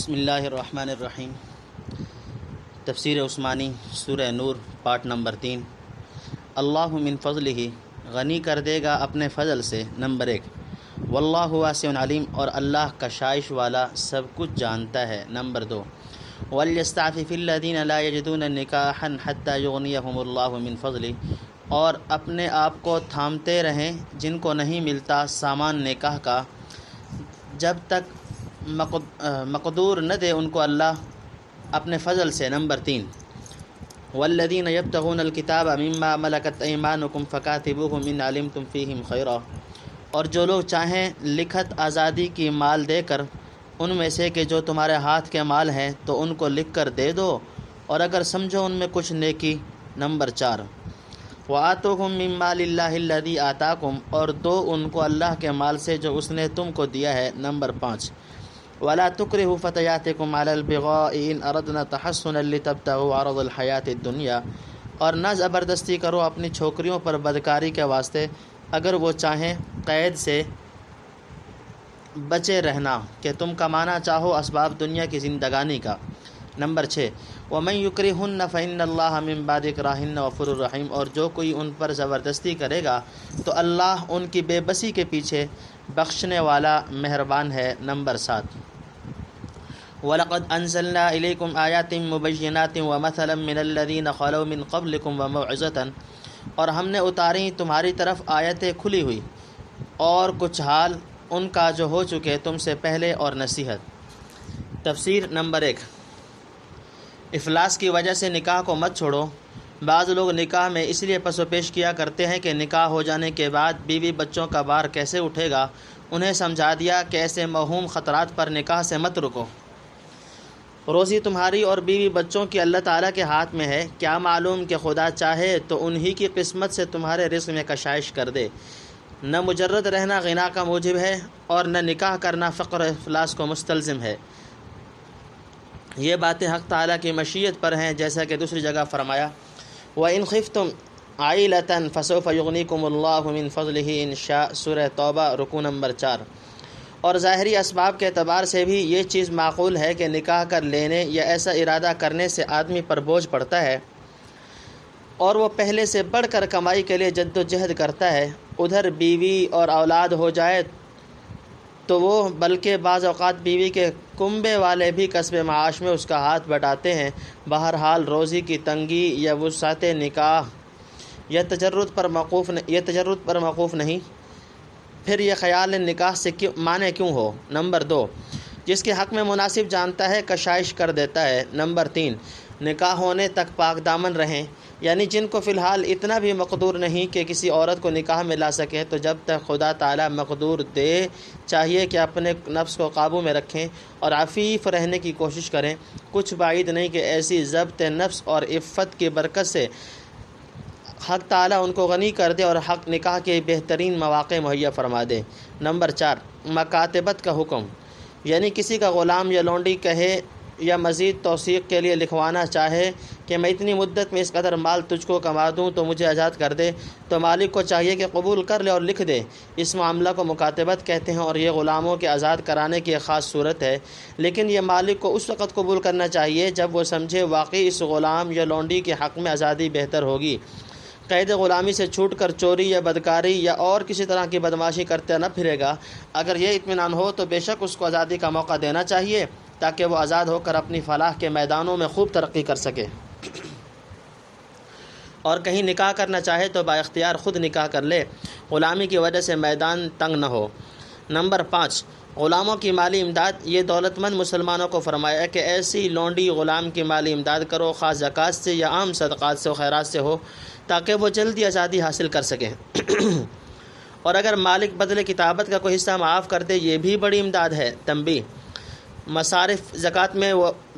بسم اللہ الرحمن الرحیم۔ تفسیر عثمانی سورہ نور پارٹ نمبر 3۔ اللہ من فضلہ، غنی کر دے گا اپنے فضل سے۔ نمبر 1، واللہ واسع علیم، اور اللہ کشائش والا سب کچھ جانتا ہے۔ نمبر 2، وَلْيَسْتَعْفِفِ الَّذِينَ لَا يَجِدُونَ نِكَاحًا حَتَّى يُغْنِيَهُمُ اللَّهُ مِنْ فَضْلِهِ، اور اپنے آپ کو تھامتے رہیں جن کو نہیں ملتا سامان نکاح کا، جب تک مقدور نہ دے ان کو اللہ اپنے فضل سے۔ نمبر 3، والذین یبتغون الکتاب مما ملکت ایمانکم فکاتبوہم ان علمتم فیہم خیرا، اور جو لوگ چاہیں لکھت آزادی کی مال دے کر ان میں سے کہ جو تمہارے ہاتھ کے مال ہیں تو ان کو لکھ کر دے دو، اور اگر سمجھو ان میں کچھ نیکی۔ نمبر 4، وآتوہم من مال اللہ الذی آتاکم، اور دو ان کو اللہ کے مال سے جو اس نے تم کو دیا ہے۔ نمبر 5، ولا تکرہوا فتیاتکم علی البغاء ان اردنا تحصنا لتبتغوا عرض الحیاۃ الدنیا، اور نہ زبردستی کرو اپنی چھوکریوں پر بدکاری کے واسطے اگر وہ چاہیں قید سے بچے رہنا کہ تم کمانا چاہو اسباب دنیا کی زندگانی کا۔ نمبر 6، ومن یکرہن فإن اللہ من بعد اکراہن غفور رحیم، اور جو کوئی ان پر زبردستی کرے گا تو اللہ ان کی بے بسی کے پیچھے بخشنے والا مہربان ہے۔ نمبر 7، وَلَقَدْ أَنزَلْنَا إِلَيْكُمْ آيَاتٍ مُبَيِّنَاتٍ وَمَثَلًا مِّنَ الَّذِينَ خَلَوْا مِن قَبْلِكُمْ وَمَوْعِظَةً، اور ہم نے اتاری تمہاری طرف آیتیں کھلی ہوئی اور کچھ حال ان کا جو ہو چکے تم سے پہلے، اور نصیحت۔ تفسیر۔ نمبر 1، افلاس کی وجہ سے نکاح کو مت چھوڑو۔ بعض لوگ نکاح میں اس لیے پس و پیش کیا کرتے ہیں کہ نکاح ہو جانے کے بعد بیوی بچوں کا بار کیسے اٹھے گا۔ انہیں سمجھا دیا کہ ایسے موہوم خطرات پر نکاح سے مت رکو۔ روزی تمہاری اور بیوی بچوں کی اللہ تعالیٰ کے ہاتھ میں ہے، کیا معلوم کہ خدا چاہے تو انہی کی قسمت سے تمہارے رزق میں کشائش کر دے۔ نہ مجرد رہنا غنا کا موجب ہے، اور نہ نکاح کرنا فقر و افلاس کو مستلزم ہے۔ یہ باتیں حق تعالیٰ کی مشیت پر ہیں، جیسا کہ دوسری جگہ فرمایا، وَإِنْ خِفْتُمْ عَائِلَةً فَسَوْفَ يُغْنِيكُمُ اللَّهُ مِنْ فَضْلِهِ إِنْ شَاءَ، سورہ توبہ رکوع نمبر 4۔ اور ظاہری اسباب کے اعتبار سے بھی یہ چیز معقول ہے کہ نکاح کر لینے یا ایسا ارادہ کرنے سے آدمی پر بوجھ پڑتا ہے، اور وہ پہلے سے بڑھ کر کمائی کے لیے جد و جہد کرتا ہے۔ ادھر بیوی اور اولاد ہو جائے تو وہ بلکہ بعض اوقات بیوی کے کنبے والے بھی کسب معاش میں اس کا ہاتھ بٹاتے ہیں۔ بہرحال روزی کی تنگی یا وسعت نکاح یا تجرد پر موقوف نہیں، پھر یہ خیال نکاح سے مانے کیوں ہو۔ نمبر 2، جس کے حق میں مناسب جانتا ہے کشائش کر دیتا ہے۔ نمبر 3، نکاح ہونے تک پاک دامن رہیں، یعنی جن کو فی الحال اتنا بھی مقدور نہیں کہ کسی عورت کو نکاح میں لا سکیں تو جب تک خدا تعالیٰ مقدور دے چاہیے کہ اپنے نفس کو قابو میں رکھیں اور عفیف رہنے کی کوشش کریں۔ کچھ بعید نہیں کہ ایسی ضبط نفس اور عفت کی برکت سے حق تعالیٰ ان کو غنی کر دے اور حق نکاح کے بہترین مواقع مہیا فرما دے۔ نمبر 4، مکاتبت کا حکم، یعنی کسی کا غلام یا لونڈی کہے یا مزید توثیق کے لیے لکھوانا چاہے کہ میں اتنی مدت میں اس قدر مال تجھ کو کما دوں تو مجھے آزاد کر دے، تو مالک کو چاہیے کہ قبول کر لے اور لکھ دے۔ اس معاملہ کو مکاتبت کہتے ہیں، اور یہ غلاموں کے آزاد کرانے کی ایک خاص صورت ہے، لیکن یہ مالک کو اس وقت قبول کرنا چاہیے جب وہ سمجھے واقعی اس غلام یا لونڈی کے حق میں آزادی بہتر ہوگی۔ قید غلامی سے چھوٹ کر چوری یا بدکاری یا اور کسی طرح کی بدمعاشی کرتے نہ پھرے گا۔ اگر یہ اطمینان ہو تو بے شک اس کو آزادی کا موقع دینا چاہیے تاکہ وہ آزاد ہو کر اپنی فلاح کے میدانوں میں خوب ترقی کر سکے، اور کہیں نکاح کرنا چاہے تو با اختیار خود نکاح کر لے، غلامی کی وجہ سے میدان تنگ نہ ہو۔ نمبر 5، غلاموں کی مالی امداد۔ یہ دولت مند مسلمانوں کو فرمایا کہ ایسی لونڈی غلام کی مالی امداد کرو، خاص زکوٰۃ سے یا عام صدقات سے و خیرات سے ہو، تاکہ وہ جلدی آزادی حاصل کر سکیں۔ اور اگر مالک بدلے کتابت کا کوئی حصہ معاف کر دے یہ بھی بڑی امداد ہے۔ تنبیہ، مصارف زکوٰۃ میں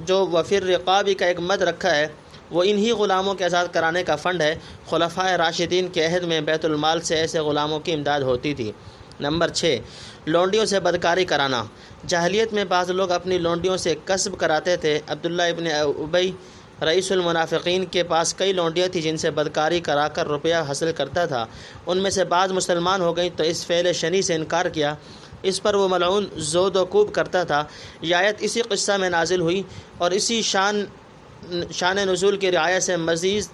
جو وفر رقابی کا ایک مد رکھا ہے وہ انہی غلاموں کے آزاد کرانے کا فنڈ ہے۔ خلفائے راشدین کے عہد میں بیت المال سے ایسے غلاموں کی امداد ہوتی تھی۔ نمبر 6، لونڈیوں سے بدکاری کرانا۔ جاہلیت میں بعض لوگ اپنی لونڈیوں سے کسب کراتے تھے۔ عبداللہ ابن ابی رئیس المنافقین کے پاس کئی لونڈیاں تھیں جن سے بدکاری کرا کر روپیہ حاصل کرتا تھا۔ ان میں سے بعض مسلمان ہو گئیں تو اس فعل شنیع سے انکار کیا۔ اس پر وہ ملعون زود و کوب کرتا تھا۔ یہ آیت اسی قصہ میں نازل ہوئی اور اسی شان نزول کی رعایت سے مزید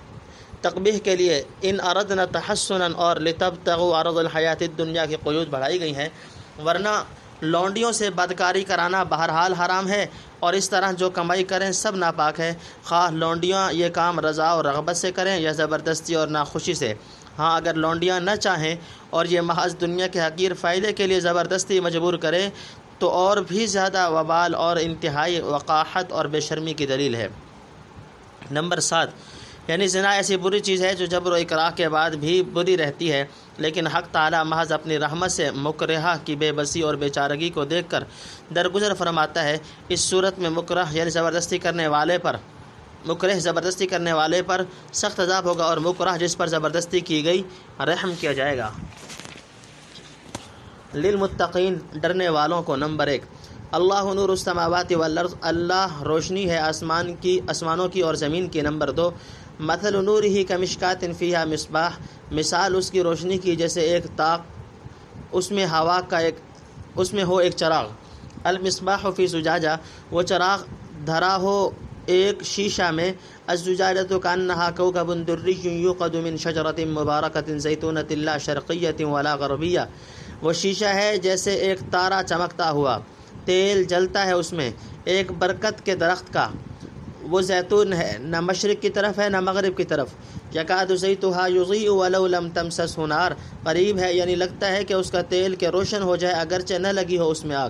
تقبیح کے لیے ان اردنا تحسنا اور لتبتغوا عرض الحیات الدنیا کی قیود بڑھائی گئی ہیں، ورنہ لونڈیوں سے بدکاری کرانا بہرحال حرام ہے، اور اس طرح جو کمائی کریں سب ناپاک ہے، خواہ لونڈیاں یہ کام رضا اور رغبت سے کریں یا زبردستی اور ناخوشی سے۔ ہاں اگر لونڈیاں نہ چاہیں اور یہ محض دنیا کے حقیر فائدے کے لیے زبردستی مجبور کرے تو اور بھی زیادہ وبال اور انتہائی وقاحت اور بے شرمی کی دلیل ہے۔ نمبر 7، یعنی زنا ایسی بری چیز ہے جو جبر و اکراہ کے بعد بھی بری رہتی ہے، لیکن حق تعالی محض اپنی رحمت سے مکرہہ کی بے بسی اور بے چارگی کو دیکھ کر درگزر فرماتا ہے۔ اس صورت میں مکرہ یعنی زبردستی کرنے والے پر سخت عذاب ہوگا، اور مکرہ جس پر زبردستی کی گئی رحم کیا جائے گا۔ للمتقین، ڈرنے والوں کو۔ نمبر 1، اللہ نور السماوات والارض، اللہ روشنی ہے آسمانوں کی اور زمین کی۔ نمبر 2، مثل نورہ کمشکات فیہا مصباح، مثال اس کی روشنی کی جیسے ایک طاق اس میں ہو ایک چراغ۔ المصباح فی زجاجہ، وہ چراغ دھرا ہو ایک شیشہ میں۔ الزجاجۃ کأنہا کوکب دری یوقد من شجرۃ مبارکۃ زیتونۃ لا شرقیۃ ولا غربیہ، وہ شیشہ ہے جیسے ایک تارا چمکتا ہوا، تیل جلتا ہے اس میں ایک برکت کے درخت کا، وہ زیتون ہے، نہ مشرق کی طرف ہے نہ مغرب کی طرف۔ یکاد زیتها یضیء ولو لم تمسسہ نار، قریب ہے یعنی لگتا ہے کہ اس کا تیل کے روشن ہو جائے اگرچہ نہ لگی ہو اس میں آگ۔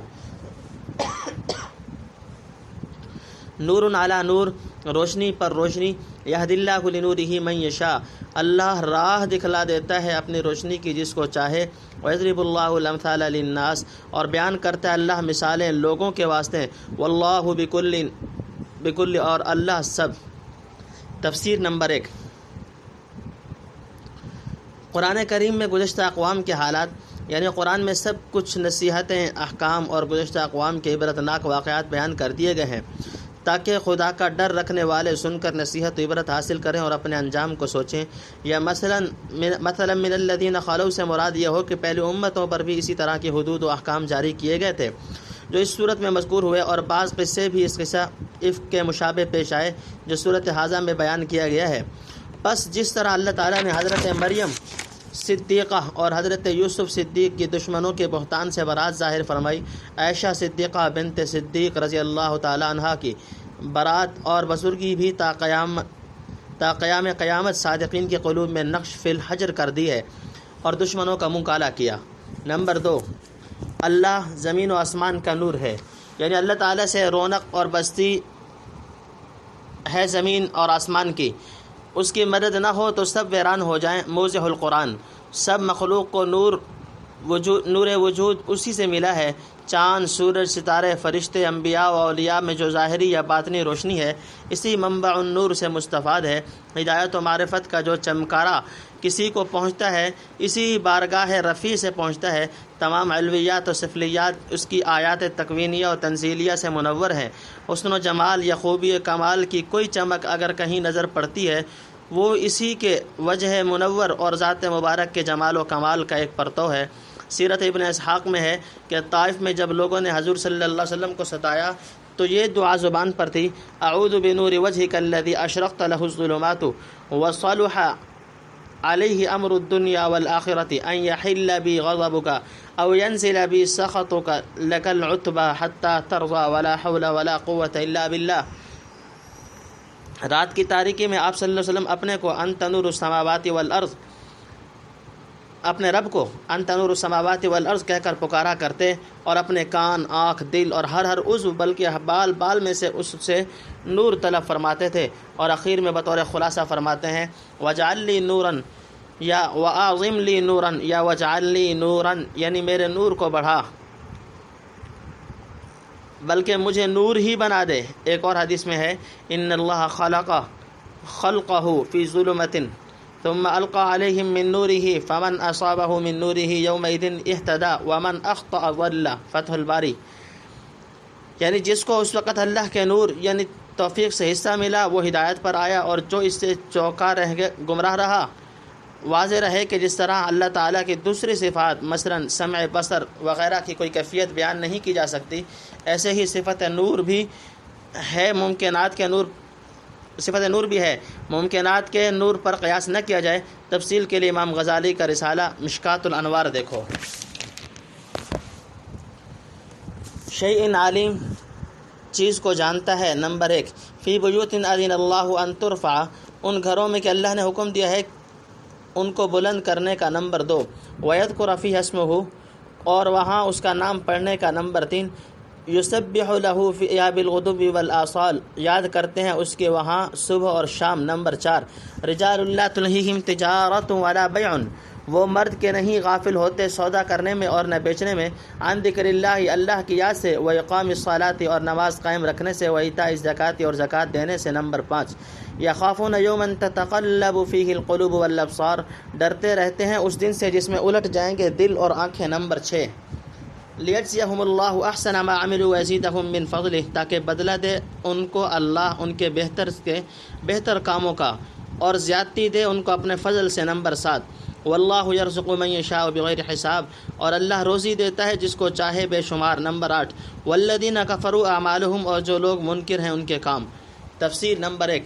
نور علی نور، روشنی پر روشنی۔ یہدی اللہ لنورہ من یشاء، اللہ راہ دکھلا دیتا ہے اپنی روشنی کی جس کو چاہے۔ ویضرب اللہ الامثال للناس، اور بیان کرتا ہے اللہ مثالیں لوگوں کے واسطے۔ واللہ بکل، اور اللہ سب۔ تفسیر نمبر 1، قرآن کریم میں گزشتہ اقوام کے حالات، یعنی قرآن میں سب کچھ نصیحتیں، احکام اور گزشتہ اقوام کے عبرتناک واقعات بیان کر دیے گئے ہیں تاکہ خدا کا ڈر رکھنے والے سن کر نصیحت و عبرت حاصل کریں اور اپنے انجام کو سوچیں۔ یا مثلا من الذین خلو سے مراد یہ ہو کہ پہلے امتوں پر بھی اسی طرح کی حدود و احکام جاری کیے گئے تھے جو اس صورت میں مذکور ہوئے، اور بعض قصے بھی اس قصہ افک کے مشابہ پیش آئے جو صورت حاضہ میں بیان کیا گیا ہے۔ بس جس طرح اللہ تعالیٰ نے حضرت مریم صدیقہ اور حضرت یوسف صدیق کی دشمنوں کے بہتان سے برات ظاہر فرمائی، عائشہ صدیقہ بنت صدیق رضی اللہ تعالی عنہ کی برات اور بزرگی بھی تا قیام قیامت صادقین کے قلوب میں نقش فی الحجر کر دی ہے اور دشمنوں کا منہ کالا کیا۔ نمبر 2، اللہ زمین و آسمان کا نور ہے، یعنی اللہ تعالیٰ سے رونق اور بستی ہے زمین اور آسمان کی، اس کی مدد نہ ہو تو سب ویران ہو جائیں۔ موضح القرآن، سب مخلوق کو نور وجود اسی سے ملا ہے۔ چاند، سورج، ستارے، فرشتے، انبیاء و اولیاء میں جو ظاہری یا باطنی روشنی ہے اسی منبع النور سے مستفاد ہے۔ ہدایت و معرفت کا جو چمکارہ کسی کو پہنچتا ہے اسی بارگاہ رفیع سے پہنچتا ہے۔ تمام علویات و سفلیات اس کی آیات تکوینیہ و تنزیلیہ سے منور ہیں۔ حسن و جمال یا خوبی و کمال کی کوئی چمک اگر کہیں نظر پڑتی ہے وہ اسی کے وجہ منور اور ذات مبارک کے جمال و کمال کا ایک پرتو ہے۔ سیرت ابن اسحاق میں ہے کہ طائف میں جب لوگوں نے حضور صلی اللہ علیہ وسلم کو ستایا تو یہ دعا زبان پر تھی، اعوذ بنور وجهک الذی اشرقت له الظلمات وصلح علیہ امر الدنیا والآخرة ان یحل بی غضبک او ینزل بی سخطک لک العتبى حتى ترضى ولا حول ولا قوة الا باللہ۔ رات کی تاریکی میں آپ صلی اللہ علیہ وسلم اپنے کو انت نور السماوات والارض، اپنے رب کو انت نور السماوات والارض کہہ کر پکارا کرتے اور اپنے کان، آنکھ، دل اور ہر عضو بلکہ بال میں سے اس سے نور طلب فرماتے تھے، اور اخیر میں بطور خلاصہ فرماتے ہیں وجعل لی نوراً یا واعظم لی نوراً یا وجعل لی نوراً، یعنی میرے نور کو بڑھا بلکہ مجھے نور ہی بنا دے۔ ایک اور حدیث میں ہے ان اللہ خلقہ فی ظلمۃ ثم القى علیہم من نورہ فمن اصابہ من نورہ یومئذ اہتدی ومن اخطأ ضل۔ فتح الباری، یعنی جس کو اس وقت اللہ کے نور یعنی توفیق سے حصہ ملا وہ ہدایت پر آیا، اور جو اس سے چوکا رہ گمراہ رہا واضح رہے کہ جس طرح اللہ تعالیٰ کی دوسری صفات مثلا سمع، بصر وغیرہ کی کوئی کیفیت بیان نہیں کی جا سکتی، ایسے ہی صفت نور بھی ہے، ممکنات کے نور صفت نور بھی ہے، ممکنات کے نور پر قیاس نہ کیا جائے۔ تفصیل کے لیے امام غزالی کا رسالہ مشکات الانوار دیکھو۔ شیء عالم چیز کو جانتا ہے۔ نمبر 1، فی بیوت اذن اللہ ان ترفع، ان گھروں میں کہ اللہ نے حکم دیا ہے ان کو بلند کرنے کا۔ نمبر 2، وَيَذْكُرَ فِيهَا اسْمُهُ، اور وہاں اس کا نام پڑھنے کا۔ نمبر 3، یسبح لہ فیہا بالغدو والآصال، یاد کرتے ہیں اس کے وہاں صبح اور شام۔ نمبر 4، رجال لا تلہیہم تجارۃ ولا بیع، وہ مرد کے نہیں غافل ہوتے سودا کرنے میں اور نہ بیچنے میں، عن ذکر اللہ، اللہ کی یاد سے، وإقام الصلاۃ، اور نماز قائم رکھنے سے، وإیتاء الزکوٰۃ، اور زکوٰۃ دینے سے۔ نمبر 5، یخافون یوما تتقلب فیہ القلوب والابصار، ڈرتے رہتے ہیں اس دن سے جس میں الٹ جائیں گے دل اور آنکھیں۔ نمبر 6، لیجزیہم اللہ احسن ما عملوا ویزیدہم من فضلہ، تاکہ بدلہ دے ان کو اللہ ان کے بہتر کاموں کا اور زیادتی دے ان کو اپنے فضل سے۔ نمبر 7، واللہ یرزق من یشاء بغیر حساب، اور اللہ روزی دیتا ہے جس کو چاہے بے شمار۔ نمبر 8، والذین کفروا اعمالہم، اور جو لوگ منکر ہیں ان کے کام۔ تفسیر۔ نمبر 1،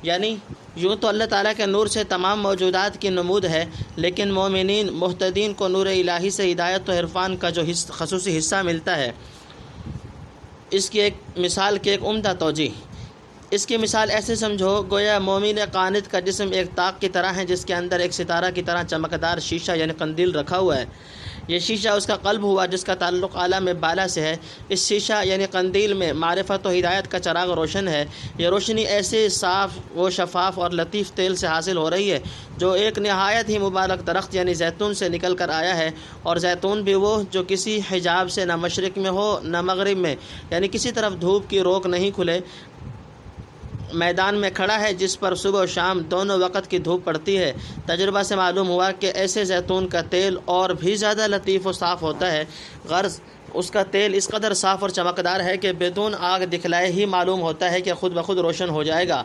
یعنی یوں تو اللہ تعالیٰ کے نور سے تمام موجودات کی نمود ہے، لیکن مومنین محتدین کو نور الہی سے ہدایت و عرفان کا جو خصوصی حصہ ملتا ہے، اس کی ایک مثال کی ایک عمدہ توجیہ۔ اس کی مثال ایسے سمجھو گویا مومن قانت کا جسم ایک طاق کی طرح ہے جس کے اندر ایک ستارہ کی طرح چمکدار شیشہ یعنی قندیل رکھا ہوا ہے۔ یہ شیشہ اس کا قلب ہوا جس کا تعلق عالم بالا سے ہے۔ اس شیشہ یعنی قندیل میں معرفت و ہدایت کا چراغ روشن ہے۔ یہ روشنی ایسے صاف و شفاف اور لطیف تیل سے حاصل ہو رہی ہے جو ایک نہایت ہی مبارک درخت یعنی زیتون سے نکل کر آیا ہے، اور زیتون بھی وہ جو کسی حجاب سے نہ مشرق میں ہو نہ مغرب میں، یعنی کسی طرف دھوپ کی روک نہیں کھلے، میدان میں کھڑا ہے جس پر صبح و شام دونوں وقت کی دھوپ پڑتی ہے۔ تجربہ سے معلوم ہوا کہ ایسے زیتون کا تیل اور بھی زیادہ لطیف و صاف ہوتا ہے۔ غرض اس کا تیل اس قدر صاف اور چمکدار ہے کہ بدون آگ دکھلائے ہی معلوم ہوتا ہے کہ خود بخود روشن ہو جائے گا۔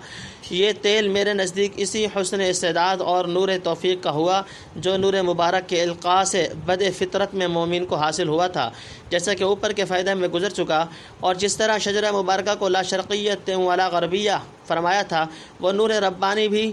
یہ تیل میرے نزدیک اسی حسن استعداد اور نور توفیق کا ہوا جو نور مبارک کے القاء سے بد فطرت میں مومن کو حاصل ہوا تھا، جیسا کہ اوپر کے فائدہ میں گزر چکا۔ اور جس طرح شجرہ مبارکہ کو لا شرقیت ولا غربیہ فرمایا تھا، وہ نور ربانی بھی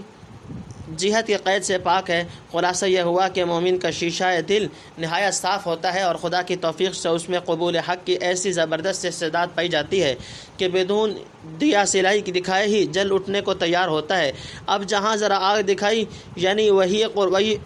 جہت کے قید سے پاک ہے۔ خلاصہ یہ ہوا کہ مومن کا شیشہ دل نہایت صاف ہوتا ہے اور خدا کی توفیق سے اس میں قبول حق کی ایسی زبردست استعداد پائی جاتی ہے کہ بدون دیا سلائی کی دکھائے ہی جل اٹھنے کو تیار ہوتا ہے۔ اب جہاں ذرا آگ دکھائی یعنی وہی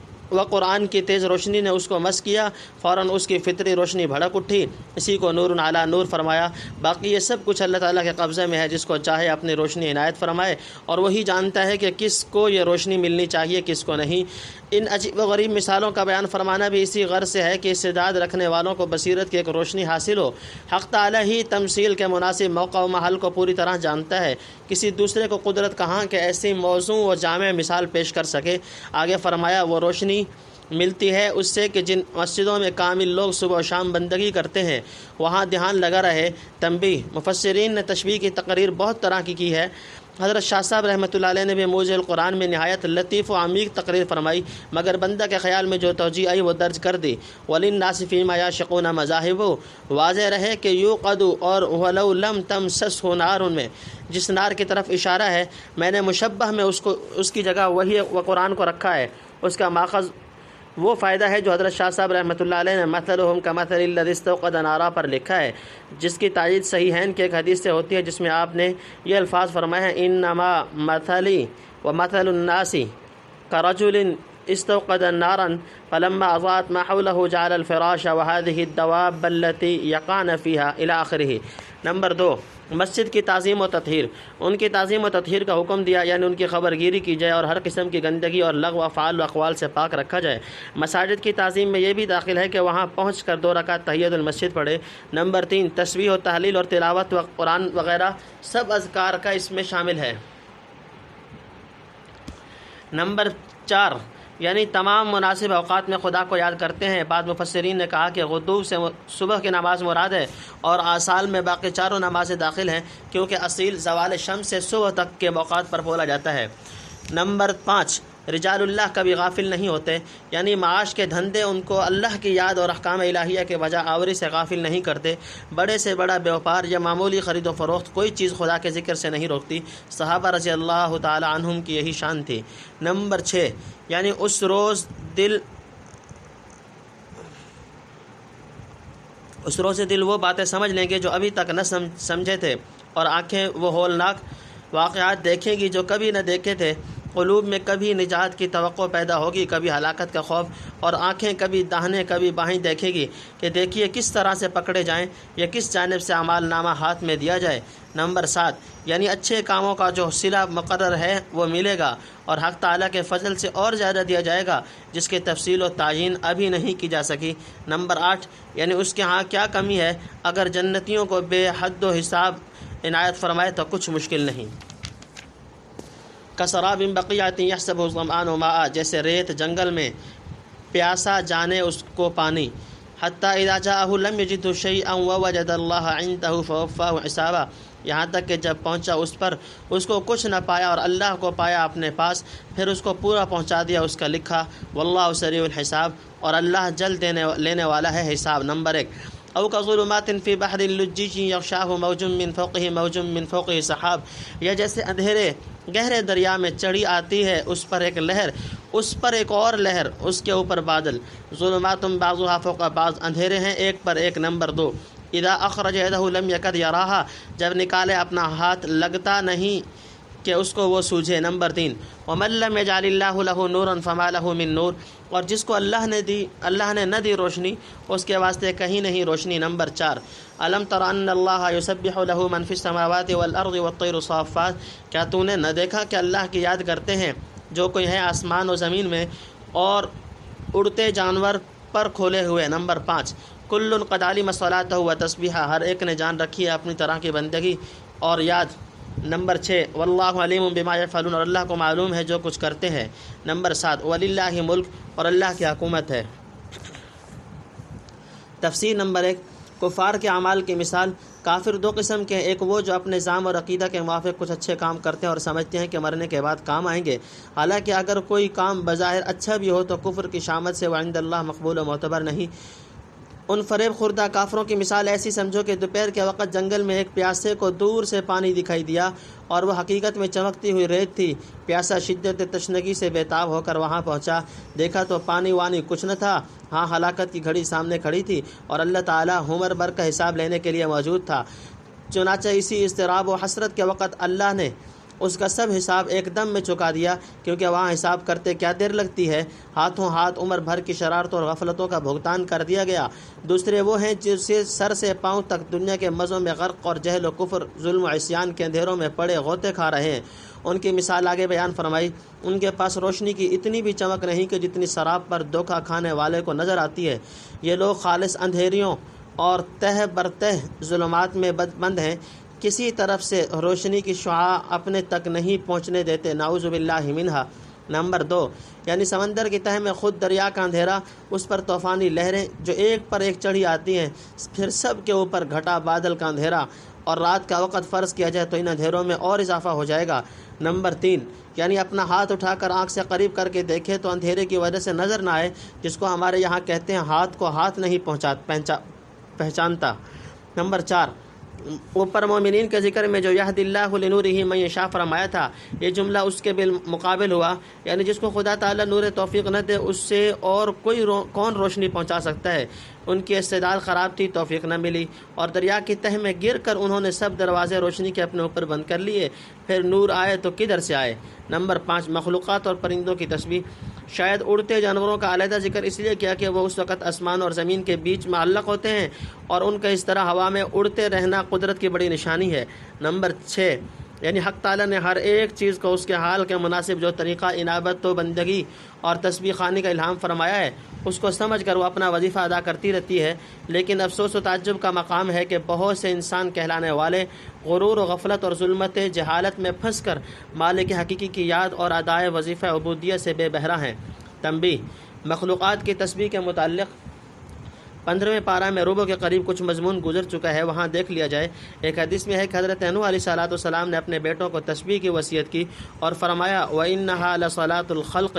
قرآن کی تیز روشنی نے اس کو مس کیا، فوراً اس کی فطری روشنی بھڑک اٹھی۔ اسی کو نور علی نور فرمایا۔ باقی یہ سب کچھ اللہ تعالیٰ کے قبضے میں ہے، جس کو چاہے اپنی روشنی عنایت فرمائے، اور وہی جانتا ہے کہ کس کو یہ روشنی ملنی چاہیے کس کو نہیں۔ ان عجیب و غریب مثالوں کا بیان فرمانا بھی اسی غرض سے ہے کہ استعداد رکھنے والوں کو بصیرت کی ایک روشنی حاصل ہو۔ حق تعالیٰ ہی تمثیل کے مناسب موقع و محل کو پوری طرح جانتا ہے، کسی دوسرے کو قدرت کہاں کہ ایسی موزوں و جامع مثال پیش کر سکے۔ آگے فرمایا، وہ روشنی ملتی ہے اس سے کہ جن مسجدوں میں کامل لوگ صبح و شام بندگی کرتے ہیں وہاں دھیان لگا رہے۔ تنبیہ، مفسرین نے تشبیہ کی تقریر بہت طرح کی ہے۔ حضرت شاہ صاحب رحمۃ اللہ علیہ نے بھی موجز القرآن میں نہایت لطیف و عمیق تقریر فرمائی، مگر بندہ کے خیال میں جو توجیہ آئی وہ درج کر دی۔ وَلِلنَّاسِ فِيمَا يَعْشِقُونَ مَذَاهِبُ، واضح رہے کہ یوقد اور وَلَوْ لَمْ تَمْسَسْهُ نَارٌ میں جس نار کی طرف اشارہ ہے، میں نے مشبہ میں اس کی جگہ وہی و قرآن کو رکھا ہے۔ اس کا ماخذ وہ فائدہ ہے جو حضرت شاہ صاحب رحمۃ اللہ علیہ نے مثلہم کمثل الذی استوقد نارا پر لکھا ہے، جس کی تائید صحیحین کی ایک حدیث سے ہوتی ہے جس میں آپ نے یہ الفاظ فرمائے ہیں، انما مثلی ومثل الناس کرجل استوقد نارا فلما اضاءت ما حوله جعل الفراش وهذه الدواب التي يقعن فيها الى آخرہ۔ نمبر 2، مسجد کی تعظیم و تطہیر، ان کی تعظیم و تطہیر کا حکم دیا، یعنی ان کی خبر گیری کی جائے اور ہر قسم کی گندگی اور لغو افعال و اقوال سے پاک رکھا جائے۔ مساجد کی تعظیم میں یہ بھی داخل ہے کہ وہاں پہنچ کر 2 رکعت تحیۃ المسجد پڑھے۔ نمبر 3، تسبیح و تحلیل اور تلاوت و قرآن وغیرہ سب اذکار کا اس میں شامل ہے۔ نمبر 4، یعنی تمام مناسب اوقات میں خدا کو یاد کرتے ہیں۔ بعض مفسرین نے کہا کہ غدو سے صبح کی نماز مراد ہے، اور آصال میں باقی چاروں نمازیں داخل ہیں، کیونکہ اصیل زوال شمس سے صبح تک کے اوقات پر بولا جاتا ہے۔ نمبر 5، رجال اللہ کبھی غافل نہیں ہوتے، یعنی معاش کے دھندے ان کو اللہ کی یاد اور احکام الہیہ کے بجا آوری سے غافل نہیں کرتے۔ بڑے سے بڑا بیوپار یا معمولی خرید و فروخت کوئی چیز خدا کے ذکر سے نہیں روکتی۔ صحابہ رضی اللہ تعالی عنہم کی یہی شان تھی۔ نمبر 6، یعنی اس روز دل وہ باتیں سمجھ لیں گے جو ابھی تک نہ سمجھے تھے، اور آنکھیں وہ ہولناک واقعات دیکھیں گی جو کبھی نہ دیکھے تھے۔ قلوب میں کبھی نجات کی توقع پیدا ہوگی، کبھی ہلاکت کا خوف، اور آنکھیں کبھی داہنے کبھی بائیں دیکھے گی کہ دیکھیے کس طرح سے پکڑے جائیں یا کس جانب سے اعمال نامہ ہاتھ میں دیا جائے۔ نمبر 7، یعنی اچھے کاموں کا جو صلہ مقرر ہے وہ ملے گا، اور حق تعالیٰ کے فضل سے اور زیادہ دیا جائے گا جس کی تفصیل و تعیین ابھی نہیں کی جا سکی۔ نمبر 8، یعنی اس کے ہاں کیا کمی ہے، اگر جنتیوں کو بے حد و حساب عنایت فرمائے تو کچھ مشکل نہیں۔ کسراب بقیعۃ یحسبہ الظمآن ماء، جیسے ریت جنگل میں پیاسا جانے اس کو پانی، حتی اذا جاءہ لم یجدہ شیئا ووجد اللہ عندہ فوفاہ حسابہ، یہاں تک کہ جب پہنچا اس پر اس کو کچھ نہ پایا اور اللہ کو پایا اپنے پاس، پھر اس کو پورا پہنچا دیا اس کا لکھا۔ واللہ سریع الحساب، اور اللہ جلد لینے والا ہے حساب۔ نمبر 1، او کظلمات فی بحر لجیج یغشاہ موج من فوقہ موج من فوقہ سحاب، یا جیسے اندھیرے گہرے دریا میں چڑھی آتی ہے اس پر ایک لہر، اس پر ایک اور لہر، اس کے اوپر بادل۔ ظلمات بعضها فوق بعض، اندھیرے ہیں ایک پر ایک۔ نمبر 2، اذا اخرج یدہ لم یکد یراہا، جب نکالے اپنا ہاتھ لگتا نہیں کہ اس کو وہ سوجھے۔ نمبر 3، ومن لم یجعل اللہ لہ نورا فما لہ من نور، اور جس کو اللہ نے نہ دی روشنی اس کے واسطے کہیں نہیں روشنی۔ نمبر 4، الم تر ان اللہ یسبح لہ من فی السماوات والارض والطیر صافات، کیا تو نے نہ دیکھا کہ اللہ کی یاد کرتے ہیں جو کوئی ہے آسمان و زمین میں، اور اڑتے جانور پر کھولے ہوئے۔ نمبر 5، کل قد علم صلاتہ و تسبیحہ، ہر ایک نے جان رکھی ہے اپنی طرح کی بندگی اور یاد۔ نمبر 6، واللہ علیم بما یفعلون، اور اللہ کو معلوم ہے جو کچھ کرتے ہیں۔ نمبر 7، وللہ ملک، اور اللہ کی حکومت ہے۔ تفسیر نمبر 1، کفار کے اعمال کی مثال۔ کافر دو قسم کے ہیں، ایک وہ جو اپنے نظام اور عقیدہ کے موافق کچھ اچھے کام کرتے ہیں اور سمجھتے ہیں کہ مرنے کے بعد کام آئیں گے، حالانکہ اگر کوئی کام بظاہر اچھا بھی ہو تو کفر کی شامت سے وہ عند اللہ مقبول و معتبر نہیں۔ ان فریب خوردہ کافروں کی مثال ایسی سمجھو کہ دوپہر کے وقت جنگل میں ایک پیاسے کو دور سے پانی دکھائی دیا اور وہ حقیقت میں چمکتی ہوئی ریت تھی۔ پیاسا شدت تشنگی سے بےتاب ہو کر وہاں پہنچا، دیکھا تو پانی وانی کچھ نہ تھا، ہاں ہلاکت کی گھڑی سامنے کھڑی تھی اور اللہ تعالیٰ عمر بھر کا حساب لینے کے لیے موجود تھا۔ چنانچہ اسی اضطراب و حسرت کے وقت اللہ نے اس کا سب حساب ایک دم میں چکا دیا، کیونکہ وہاں حساب کرتے کیا دیر لگتی ہے۔ ہاتھوں ہاتھ عمر بھر کی شرارتوں اور غفلتوں کا بھگتان کر دیا گیا۔ دوسرے وہ ہیں جسے سر سے پاؤں تک دنیا کے مزوں میں غرق اور جہل و کفر، ظلم و عصیان کے اندھیروں میں پڑے غوطے کھا رہے ہیں۔ ان کی مثال آگے بیان فرمائی۔ ان کے پاس روشنی کی اتنی بھی چمک نہیں کہ جتنی شراب پر دھوکہ کھانے والے کو نظر آتی ہے۔ یہ لوگ خالص اندھیریوں اور تہ برتہ ظلمات میں بند ہیں، کسی طرف سے روشنی کی شعاع اپنے تک نہیں پہنچنے دیتے، نعوذ باللہ منہا۔ نمبر 2، یعنی سمندر کی تہہ میں خود دریا کا اندھیرا، اس پر طوفانی لہریں جو ایک پر ایک چڑھی آتی ہیں، پھر سب کے اوپر گھٹا بادل کا اندھیرا، اور رات کا وقت فرض کیا جائے تو ان اندھیروں میں اور اضافہ ہو جائے گا۔ نمبر 3، یعنی اپنا ہاتھ اٹھا کر آنکھ سے قریب کر کے دیکھے تو اندھیرے کی وجہ سے نظر نہ آئے، جس کو ہمارے یہاں کہتے ہیں ہاتھ کو ہاتھ نہیں پہچانتا۔ نمبر 4، اوپر مومنین کے ذکر میں جو یہد اللہ لنورہ من یشاء فرمایا تھا، یہ جملہ اس کے بالمقابل ہوا، یعنی جس کو خدا تعالیٰ نور توفیق نہ دے اس سے اور کون روشنی پہنچا سکتا ہے۔ ان کی استعداد خراب تھی، توفیق نہ ملی، اور دریا کی تہ میں گر کر انہوں نے سب دروازے روشنی کے اپنے اوپر بند کر لیے، پھر نور آئے تو کدھر سے آئے۔ نمبر 5، مخلوقات اور پرندوں کی تشبیہ۔ شاید اڑتے جانوروں کا علیحدہ ذکر اس لیے کیا کہ وہ اس وقت آسمان اور زمین کے بیچ معلق ہوتے ہیں، اور ان کا اس طرح ہوا میں اڑتے رہنا قدرت کی بڑی نشانی ہے۔ نمبر 6، یعنی حق تعالیٰ نے ہر ایک چیز کو اس کے حال کے مناسب جو طریقہ انابت و بندگی اور تسبیح خوانی کا الہام فرمایا ہے اس کو سمجھ کر وہ اپنا وظیفہ ادا کرتی رہتی ہے، لیکن افسوس و تعجب کا مقام ہے کہ بہت سے انسان کہلانے والے غرور و غفلت اور ظلمت جہالت میں پھنس کر مالک حقیقی کی یاد اور ادائے وظیفہ عبودیت سے بے بہرہ ہیں۔ تنبیہ، مخلوقات کی تسبیح کے متعلق 15ویں پارہ میں ربع کے قریب کچھ مضمون گزر چکا ہے، وہاں دیکھ لیا جائے۔ ایک حدیث میں ہے کہ حضرت نوح علیہ السلام نے اپنے بیٹوں کو تسبیح کی وصیت کی اور فرمایا وَإِنَّهَا لَصَلَاةُ الْخَلْقِ،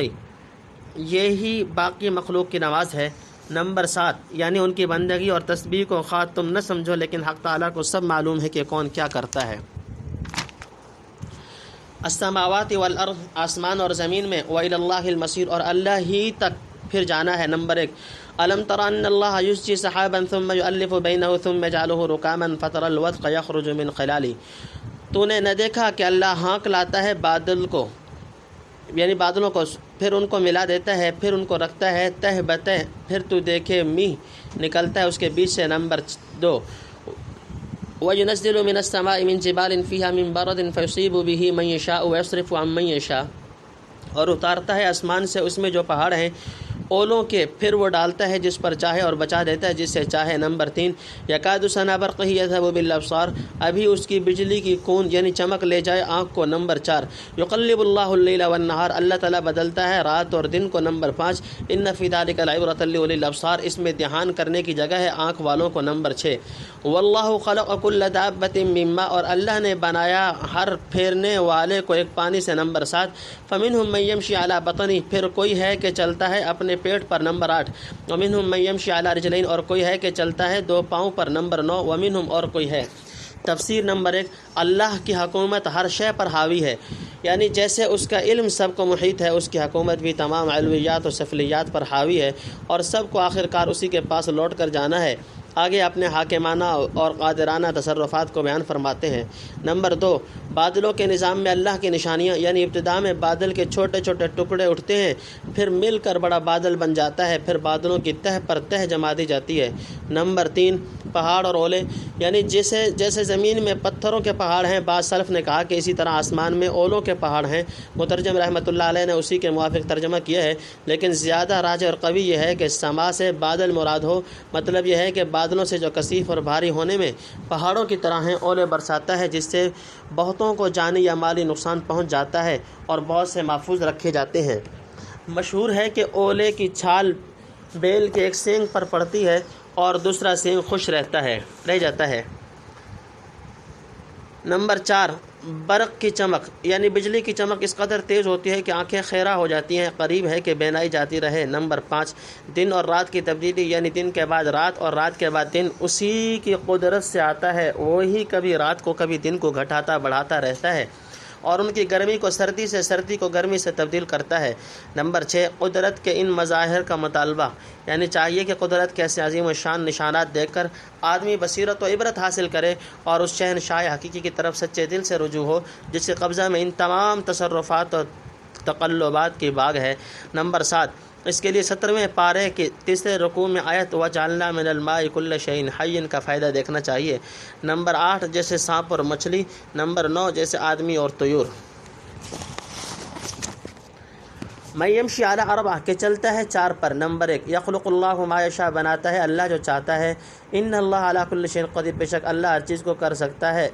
یہی باقی مخلوق کی نماز ہے۔ نمبر 7، یعنی ان کی بندگی اور تسبیح کو خواہ تم نہ سمجھو لیکن حق تعالیٰ کو سب معلوم ہے کہ کون کیا کرتا ہے۔ السماوات والارض، آسمان اور زمین میں، وإلی اللہ المصیر، اور اللہ ہی تک پھر جانا ہے۔ نمبر 1، الم تر ان اللہ یزجی سحابا ثم یؤلف بینہ ثم یجعلہ رکاما فتری الودق یخرج من خلاله، تو نے نہ دیکھا کہ اللہ ہانک لاتا ہے بادل کو، یعنی بادلوں کو، پھر ان کو ملا دیتا ہے، پھر ان کو رکھتا ہے تہ بتہ، پھر تو دیکھے میہ نکلتا ہے اس کے بیچ سے۔ نمبر 2، وَيُنَزِّلُ مِنَ السَّمَاءِ مِن جِبَالٍ فِيهَا مِن بَرَدٍ فَيُصِيبُ بِهِ مَن يَشَاءُ وَيَصْرِفُ عَن مَن يَشَاءُ، اور اتارتا ہے آسمان سے اس میں جو پہاڑ ہیں اولوں کے، پھر وہ ڈالتا ہے جس پر چاہے اور بچا دیتا ہے جس سے چاہے۔ نمبر 3، یکاد ثنا برقہ یذهب بالابصار، ابھی اس کی بجلی کی کون یعنی چمک لے جائے آنکھ کو۔ نمبر 4، یقلب اللہ اللیل والنہار، اللہ تعالیٰ بدلتا ہے رات اور دن کو۔ نمبر 5، ان فی ذلک لعبرۃ لاولی الابصار، اس میں دھیان کرنے کی جگہ ہے آنکھ والوں کو۔ نمبر 6، واللہ خلق کل دابۃ من ماء، اور اللہ نے بنایا ہر پھیرنے والے کو ایک پانی سے۔ نمبر 7، فمنہم من یمشی علی بطنہ، پھر کوئی ہے کہ چلتا ہے اپنے پیٹ پر۔ نمبر 8، ومنہم من یمشی علی رجلین، اور کوئی ہے کہ چلتا ہے 2 پاؤں پر۔ نمبر 9، ومنہم، اور کوئی ہے۔ تفسیر نمبر 1، اللہ کی حکومت ہر شے پر حاوی ہے، یعنی جیسے اس کا علم سب کو محیط ہے، اس کی حکومت بھی تمام علویات و سفلیات پر حاوی ہے، اور سب کو آخر کار اسی کے پاس لوٹ کر جانا ہے۔ آگے اپنے حاکمانہ اور قادرانہ تصرفات کو بیان فرماتے ہیں۔ نمبر 2، بادلوں کے نظام میں اللہ کی نشانیاں، یعنی ابتدا میں بادل کے چھوٹے چھوٹے ٹکڑے اٹھتے ہیں، پھر مل کر بڑا بادل بن جاتا ہے، پھر بادلوں کی تہ پر تہ جما دی جاتی ہے۔ نمبر 3، پہاڑ اور اولے، یعنی جیسے زمین میں پتھروں کے پہاڑ ہیں، بعض سلف نے کہا کہ اسی طرح آسمان میں اولوں کے پہاڑ ہیں۔ مترجم رحمۃ اللہ علیہ نے اسی کے موافق ترجمہ کیا ہے، لیکن زیادہ راجح اور قوی یہ ہے کہ سما سے بادل مراد ہو، مطلب یہ ہے کہ بادلوں سے جو کثیف اور بھاری ہونے میں پہاڑوں کی طرح ہیں اولے برساتا ہے، جس سے بہتوں کو جانی یا مالی نقصان پہنچ جاتا ہے اور بہت سے محفوظ رکھے جاتے ہیں۔ مشہور ہے کہ اولے کی چھال بیل کے ایک سینگ پر پڑتی ہے اور دوسرا سینگ خوش رہ جاتا ہے۔ نمبر 4، برق کی چمک، یعنی بجلی کی چمک اس قدر تیز ہوتی ہے کہ آنکھیں خیرہ ہو جاتی ہیں، قریب ہے کہ بینائی جاتی رہے۔ نمبر 5، دن اور رات کی تبدیلی، یعنی دن کے بعد رات اور رات کے بعد دن اسی کی قدرت سے آتا ہے، وہی کبھی رات کو کبھی دن کو گھٹاتا بڑھاتا رہتا ہے، اور ان کی گرمی کو سردی سے، سردی کو گرمی سے تبدیل کرتا ہے۔ نمبر 6، قدرت کے ان مظاہر کا مطالبہ، یعنی چاہیے کہ قدرت کے ایسے عظیم و شان نشانات دیکھ کر آدمی بصیرت و عبرت حاصل کرے اور اس شہنشاہ حقیقی کی طرف سچے دل سے رجوع ہو جس کے قبضہ میں ان تمام تصرفات اور تقلبات کی باغ ہے۔ نمبر 7، اس کے لیے 17ویں پارے کے تیسرے رکوع میں آیت وَجَعَلْنَا مِنَ الْمَاءِ كُلَّ شَيْءٍ حَيٍّ کا فائدہ دیکھنا چاہیے۔ نمبر 8، جیسے سانپ اور مچھلی۔ نمبر 9، جیسے آدمی اور طیور۔ مَن یمشی علی اربع، کہ چلتا ہے 4 پر۔ نمبر 1، یخلق اللہ ما یشاء، بناتا ہے اللہ جو چاہتا ہے۔ ان اللہ علی کل شیء قدیر، بے شک اللہ ہر چیز کو کر سکتا ہے۔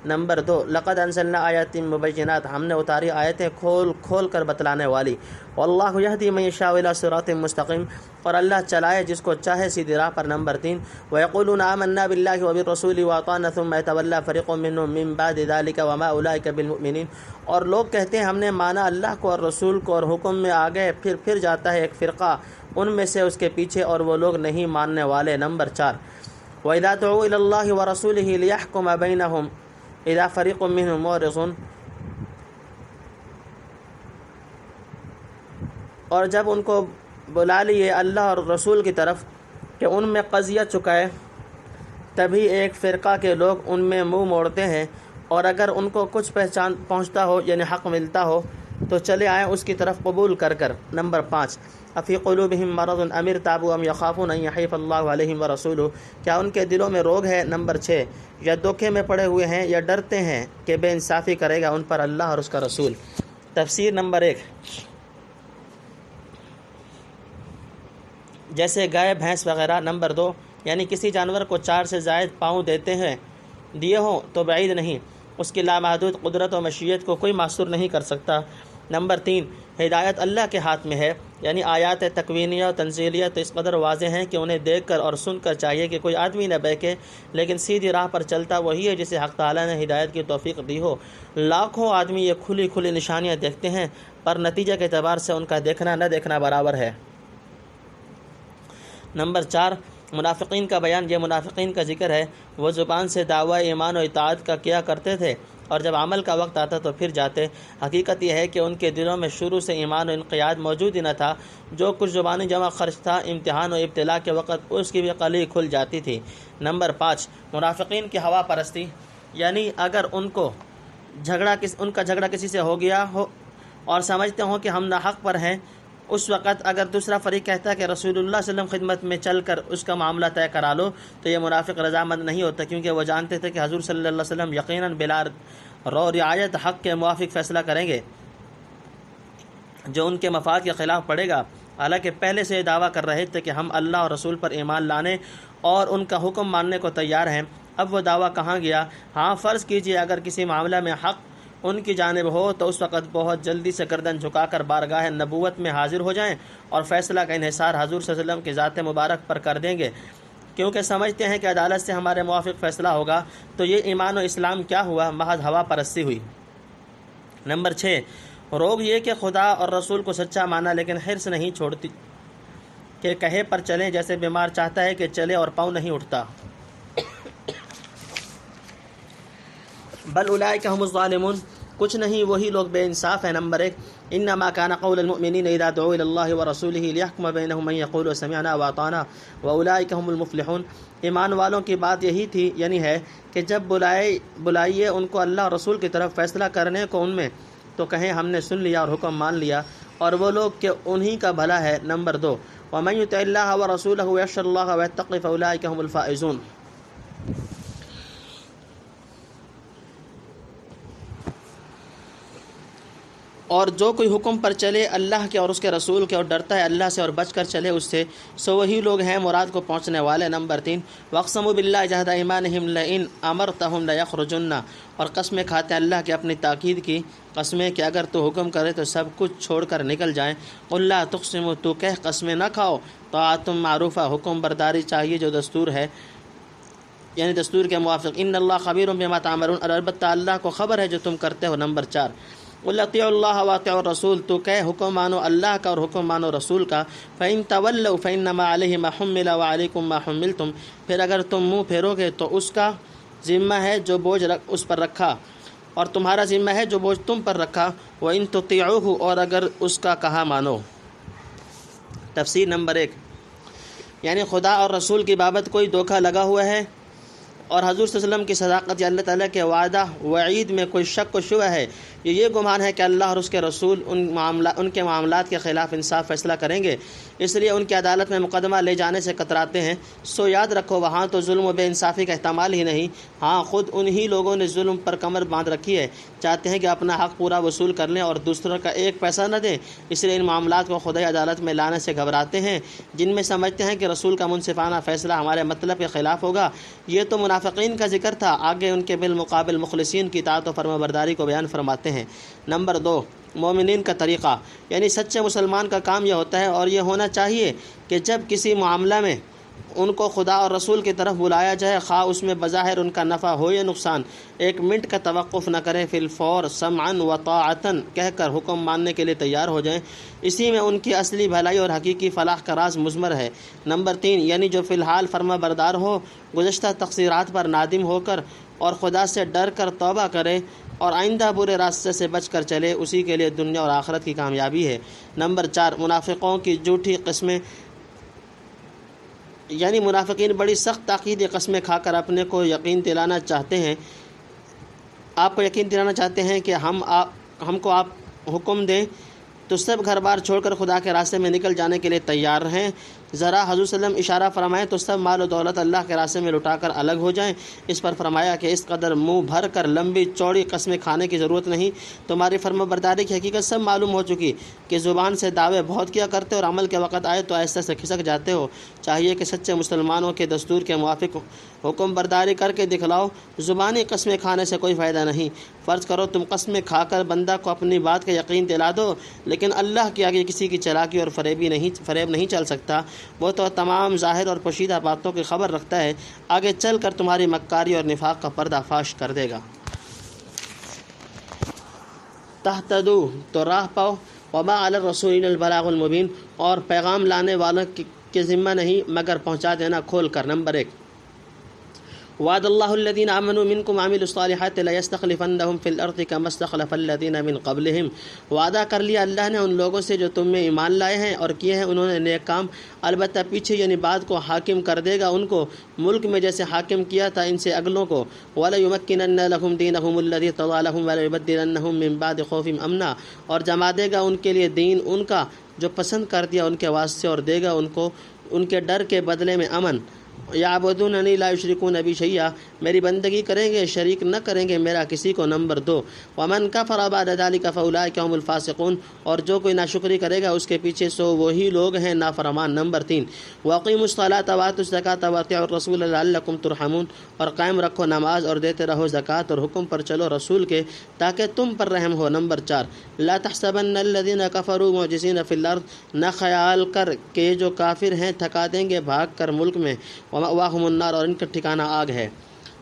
نمبر 2، لقد انزلنا آیات مبینات، ہم نے اتاری آیتیں کھول کھول کر بتلانے والی۔ واللہ یہدی من یشاء الی صراط مستقیم، اور اللہ چلائے جس کو چاہے سیدھی راہ پر۔ نمبر 3، ویقولون آمنا باللہ وبالرسول واطعنا ثم یتولی فریق منهم من بعد ذلک وما اولئک بالمؤمنین، اور لوگ کہتے ہیں ہم نے مانا اللہ کو اور رسول کو اور حکم میں آ گئے، پھر جاتا ہے ایک فرقہ ان میں سے اس کے پیچھے، اور وہ لوگ نہیں ماننے والے۔ نمبر 4، وَإِذَا دُعُوا إِلَى اللَّهِ وَرَسُولِهِ لِيَحْكُمَ بَيْنَهُمْ اذا فریق منهم معرضون، اور جب ان کو بلا لیے اللہ اور رسول کی طرف کہ ان میں قضیہ چکائے، تبھی ایک فرقہ کے لوگ ان میں منہ موڑتے ہیں، اور اگر ان کو کچھ پہنچتا ہو یعنی حق ملتا ہو تو چلے آئیں اس کی طرف قبول کر کر۔ نمبر 5، افی قلوبہم مرض ام ارتابوا ام یخافون ان یحیف اللہ علیہم ورسولہ، کیا ان کے دلوں میں روگ ہے؟ نمبر 6، یا دھوکے میں پڑے ہوئے ہیں یا ڈرتے ہیں کہ بے انصافی کرے گا ان پر اللہ اور اس کا رسول۔ تفسیر نمبر 1، جیسے گائے بھینس وغیرہ۔ نمبر 2، یعنی کسی جانور کو 4 سے زائد پاؤں دیے ہوں تو بعید نہیں، اس کی لامحدود قدرت و مشیت کو کوئی معصور نہیں کر سکتا۔ نمبر 3، ہدایت اللہ کے ہاتھ میں ہے، یعنی آیات تکوینیہ اور تنزیلیہ تو اس قدر واضح ہیں کہ انہیں دیکھ کر اور سن کر چاہیے کہ کوئی آدمی نہ بہکے، لیکن سیدھی راہ پر چلتا وہی ہے جسے حق تعالیٰ نے ہدایت کی توفیق دی ہو۔ لاکھوں آدمی یہ کھلی کھلی نشانیاں دیکھتے ہیں، پر نتیجہ کے اعتبار سے ان کا دیکھنا نہ دیکھنا برابر ہے۔ نمبر 4، منافقین کا بیان۔ یہ منافقین کا ذکر ہے، وہ زبان سے دعوی ایمان و اطاعت کا کیا کرتے تھے، اور جب عمل کا وقت آتا تو پھر جاتے۔ حقیقت یہ ہے کہ ان کے دلوں میں شروع سے ایمان و انقیاد موجود ہی نہ تھا۔ جو کچھ زبانی جمع خرچ تھا، امتحان و ابتلاء کے وقت اس کی بھی قلی کھل جاتی تھی۔ نمبر 5، منافقین کی ہوا پرستی، یعنی اگر ان کا جھگڑا کسی سے ہو گیا ہو اور سمجھتے ہوں کہ ہم ناحق پر ہیں، اس وقت اگر دوسرا فریق کہتا ہے کہ رسول اللہ صلی اللہ علیہ وسلم خدمت میں چل کر اس کا معاملہ طے کرا لو، تو یہ منافق رضامند نہیں ہوتا، کیونکہ وہ جانتے تھے کہ حضور صلی اللہ علیہ وسلم یقیناً بلا رعایت حق کے موافق فیصلہ کریں گے جو ان کے مفاد کے خلاف پڑے گا۔ حالانکہ پہلے سے یہ دعویٰ کر رہے تھے کہ ہم اللہ اور رسول پر ایمان لانے اور ان کا حکم ماننے کو تیار ہیں، اب وہ دعویٰ کہاں گیا؟ ہاں، فرض کیجئے اگر کسی معاملہ میں حق ان کی جانب ہو تو اس وقت بہت جلدی سے گردن جھکا کر بارگاہ نبوت میں حاضر ہو جائیں اور فیصلہ کا انحصار حضور صلی اللہ علیہ وسلم کی ذات مبارک پر کر دیں گے، کیونکہ سمجھتے ہیں کہ عدالت سے ہمارے موافق فیصلہ ہوگا۔ تو یہ ایمان و اسلام کیا ہوا؟ محض ہوا پرستی ہوئی۔ نمبر 6، روگ یہ کہ خدا اور رسول کو سچا مانا لیکن حرص نہیں چھوڑتی کہ کہے پر چلیں، جیسے بیمار چاہتا ہے کہ چلے اور پاؤں نہیں اٹھتا۔ بل اولئک هم الظالمون، کچھ نہیں وہی لوگ بے انصاف ہیں۔ نمبر 1، انما كان قول المؤمنین اذا دعوا الى الله ورسوله ليحكم بينهم ان يقولوا سمعنا واطعنا واولئک هم المفلحون۔ ایمان والوں کی بات یہی تھی، یعنی ہے کہ جب بلائیے ان کو اللہ اور رسول کی طرف فیصلہ کرنے کو ان میں، تو کہیں ہم نے سن لیا اور حکم مان لیا، اور وہ لوگ کہ انہی کا بھلا ہے۔ نمبر 2، ومن يطع الله ورسوله ويخشى الله ويتقي فاولئک هم الفائزون۔ اور جو کوئی حکم پر چلے اللہ کے اور اس کے رسول کے اور ڈرتا ہے اللہ سے اور بچ کر چلے اس سے، سو وہی لوگ ہیں مراد کو پہنچنے والے۔ نمبر 3، وَاقْسَمُوا بِاللَّهِ جَهْدَ أَيْمَانِهِمْ لَئِنْ أَمَرْتَهُمْ لَيَخْرُجُنَّ، اور قسمیں کھاتے ہیں اللہ کے اپنی تاکید کی قسمیں کہ اگر تو حکم کرے تو سب کچھ چھوڑ کر نکل جائیں۔ قُلْ لَا تُقْسِمُوا، تو کہہ قسمیں نہ کھاؤ، طاعۃ معروفہ، حکم برداری چاہیے جو دستور ہے، یعنی دستور کے موافق۔ ان اللہ خبیر بما تعملون، اور البتہ اللہ کو خبر ہے جو تم کرتے ہو۔ نمبر 4، قُلْ اطیعوا اللہ واطیعوا الرسول، تو کہ حکم مانو اللہ کا اور حکم مانو رسول کا۔ فإن تولوا فإنما علیہ ما حمل وعلیکم ما حملتم، پھر اگر تم منہ پھیرو گے تو اس کا ذمہ ہے جو بوجھ اس پر رکھا، اور تمہارا ذمہ ہے جو بوجھ تم پر رکھا۔ وإن تطیعوہ، اور اگر اس کا کہا مانو۔ تفسیر نمبر 1، یعنی خدا اور رسول کی بابت کوئی دھوکہ لگا ہوا ہے اور حضور صلی اللہ علیہ وسلم کی صداقت یا اللہ تعالیٰ کے وعدہ وعید میں کوئی شک و شبہ ہے، یہ گمان ہے کہ اللہ اور اس کے رسول ان کے معاملات کے خلاف انصاف فیصلہ کریں گے، اس لیے ان کی عدالت میں مقدمہ لے جانے سے کتراتے ہیں۔ سو یاد رکھو وہاں تو ظلم و بے انصافی کا احتمال ہی نہیں، ہاں خود انہی لوگوں نے ظلم پر کمر باندھ رکھی ہے، چاہتے ہیں کہ اپنا حق پورا وصول کر لیں اور دوسروں کا ایک پیسہ نہ دیں، اس لیے ان معاملات کو خدائی عدالت میں لانے سے گھبراتے ہیں، جن میں سمجھتے ہیں کہ رسول کا منصفانہ فیصلہ ہمارے مطلب کے خلاف ہوگا۔ یہ تو منافقین کا ذکر تھا، آگے ان کے بالمقابل مخلصین کی اطاعت و فرما برداری کو بیان فرماتے ہیں۔ نمبر 2، مومنین کا طریقہ، یعنی سچے مسلمان کا کام یہ ہوتا ہے اور یہ ہونا چاہیے کہ جب کسی معاملہ میں ان کو خدا اور رسول کی طرف بلایا جائے، خواہ اس میں بظاہر ان کا نفع ہو یا نقصان، ایک منٹ کا توقف نہ کریں، فی الفور سمعا و طاعتا کہہ کر حکم ماننے کے لیے تیار ہو جائیں، اسی میں ان کی اصلی بھلائی اور حقیقی فلاح کا راز مضمر ہے۔ نمبر 3، یعنی جو فی الحال فرما بردار ہو، گزشتہ تقصیرات پر نادم ہو کر اور خدا سے ڈر کر توبہ کرے اور آئندہ برے راستے سے بچ کر چلے، اسی کے لیے دنیا اور آخرت کی کامیابی ہے۔ نمبر 4، منافقوں کی جھوٹی قسمیں، یعنی منافقین بڑی سخت تاکید قسمیں کھا کر اپنے کو یقین دلانا چاہتے ہیں، آپ کو یقین دلانا چاہتے ہیں کہ ہم کو آپ حکم دیں تو سب گھر بار چھوڑ کر خدا کے راستے میں نکل جانے کے لیے تیار ہیں۔ ذرا حضور صلی اللہ علیہ وسلم اشارہ فرمائیں تو سب مال و دولت اللہ کے راستے میں لٹا کر الگ ہو جائیں۔ اس پر فرمایا کہ اس قدر منہ بھر کر لمبی چوڑی قسمیں کھانے کی ضرورت نہیں، تمہاری فرما برداری کی حقیقت سب معلوم ہو چکی کہ زبان سے دعوے بہت کیا کرتے اور عمل کے وقت آئے تو ایسے سے کھسک جاتے ہو۔ چاہیے کہ سچے مسلمانوں کے دستور کے موافق حکم برداری کر کے دکھلاؤ، زبانی قسمیں کھانے سے کوئی فائدہ نہیں، فرض کرو تم قسمیں کھا کر بندہ کو اپنی بات کا یقین دلا دو، لیکن اللہ کے آگے کسی کی چلاکی اور فریب نہیں چل سکتا، وہ تو تمام ظاہر اور پوشیدہ باتوں کی خبر رکھتا ہے، آگے چل کر تمہاری مکاری اور نفاق کا پردہ فاش کر دے گا۔ تہتدو تو راہ پاؤ، وما علی الرسول الا البلاغ المبین، اور پیغام لانے والوں کے ذمہ نہیں مگر پہنچا دینا کھول کر۔ نمبر 1، وعد اللہ الذین آمنوا منکم وعملوا الصالحات لیستخلفنہم فی الارض کما استخلف الذین من قبلہم، وعدہ کر لیا اللہ نے ان لوگوں سے جو تم میں ایمان لائے ہیں اور کیے ہیں انہوں نے نیک کام، البتہ پیچھے یعنی بعد کو حاکم کر دے گا ان کو ملک میں جیسے حاکم کیا تھا ان سے اگلوں کو، وَلَيُمَكِّنَنَّ لَهُمْ دِينَهُمُ الَّذِي ارْتَضَىٰ لَهُمْ وَلَيُبَدِّلَنَّهُم مِّن بَعْدِ خَوْفِهِمْ أَمْنًا، اور جما دے گا ان کے لیے دین ان کا جو پسند کر دیا ان کے واسطے، اور دے گا ان کو ان کے ڈر کے بدلے میں امن۔ یعبدوننی لا یشرکون بی شیئا، میری بندگی کریں گے شریک نہ کریں گے میرا کسی کو۔ نمبر 2، ومن کفر بعد ذلک فاولئک هم الفاسقون، اور جو کوئی ناشکری کرے گا اس کے پیچھے سو وہی لوگ ہیں نافرمان۔ نمبر 3، واقیموا الصلاۃ وآتوا الزکاۃ واطیعوا الرسول لعلکم ترحمون، اور قائم رکھو نماز اور دیتے رہو زکوٰۃ، اور حکم پر چلو رسول کے تاکہ تم پر رحم ہو۔ نمبر 4، لا تحسبن الذین کفروا معجزین فی الارض، نہ خیال کر کہ جو کافر ہیں تھکا دیں گے بھاگ کر ملک میں، ومأواہم النار، اور ان کا ٹھکانہ آگ ہے۔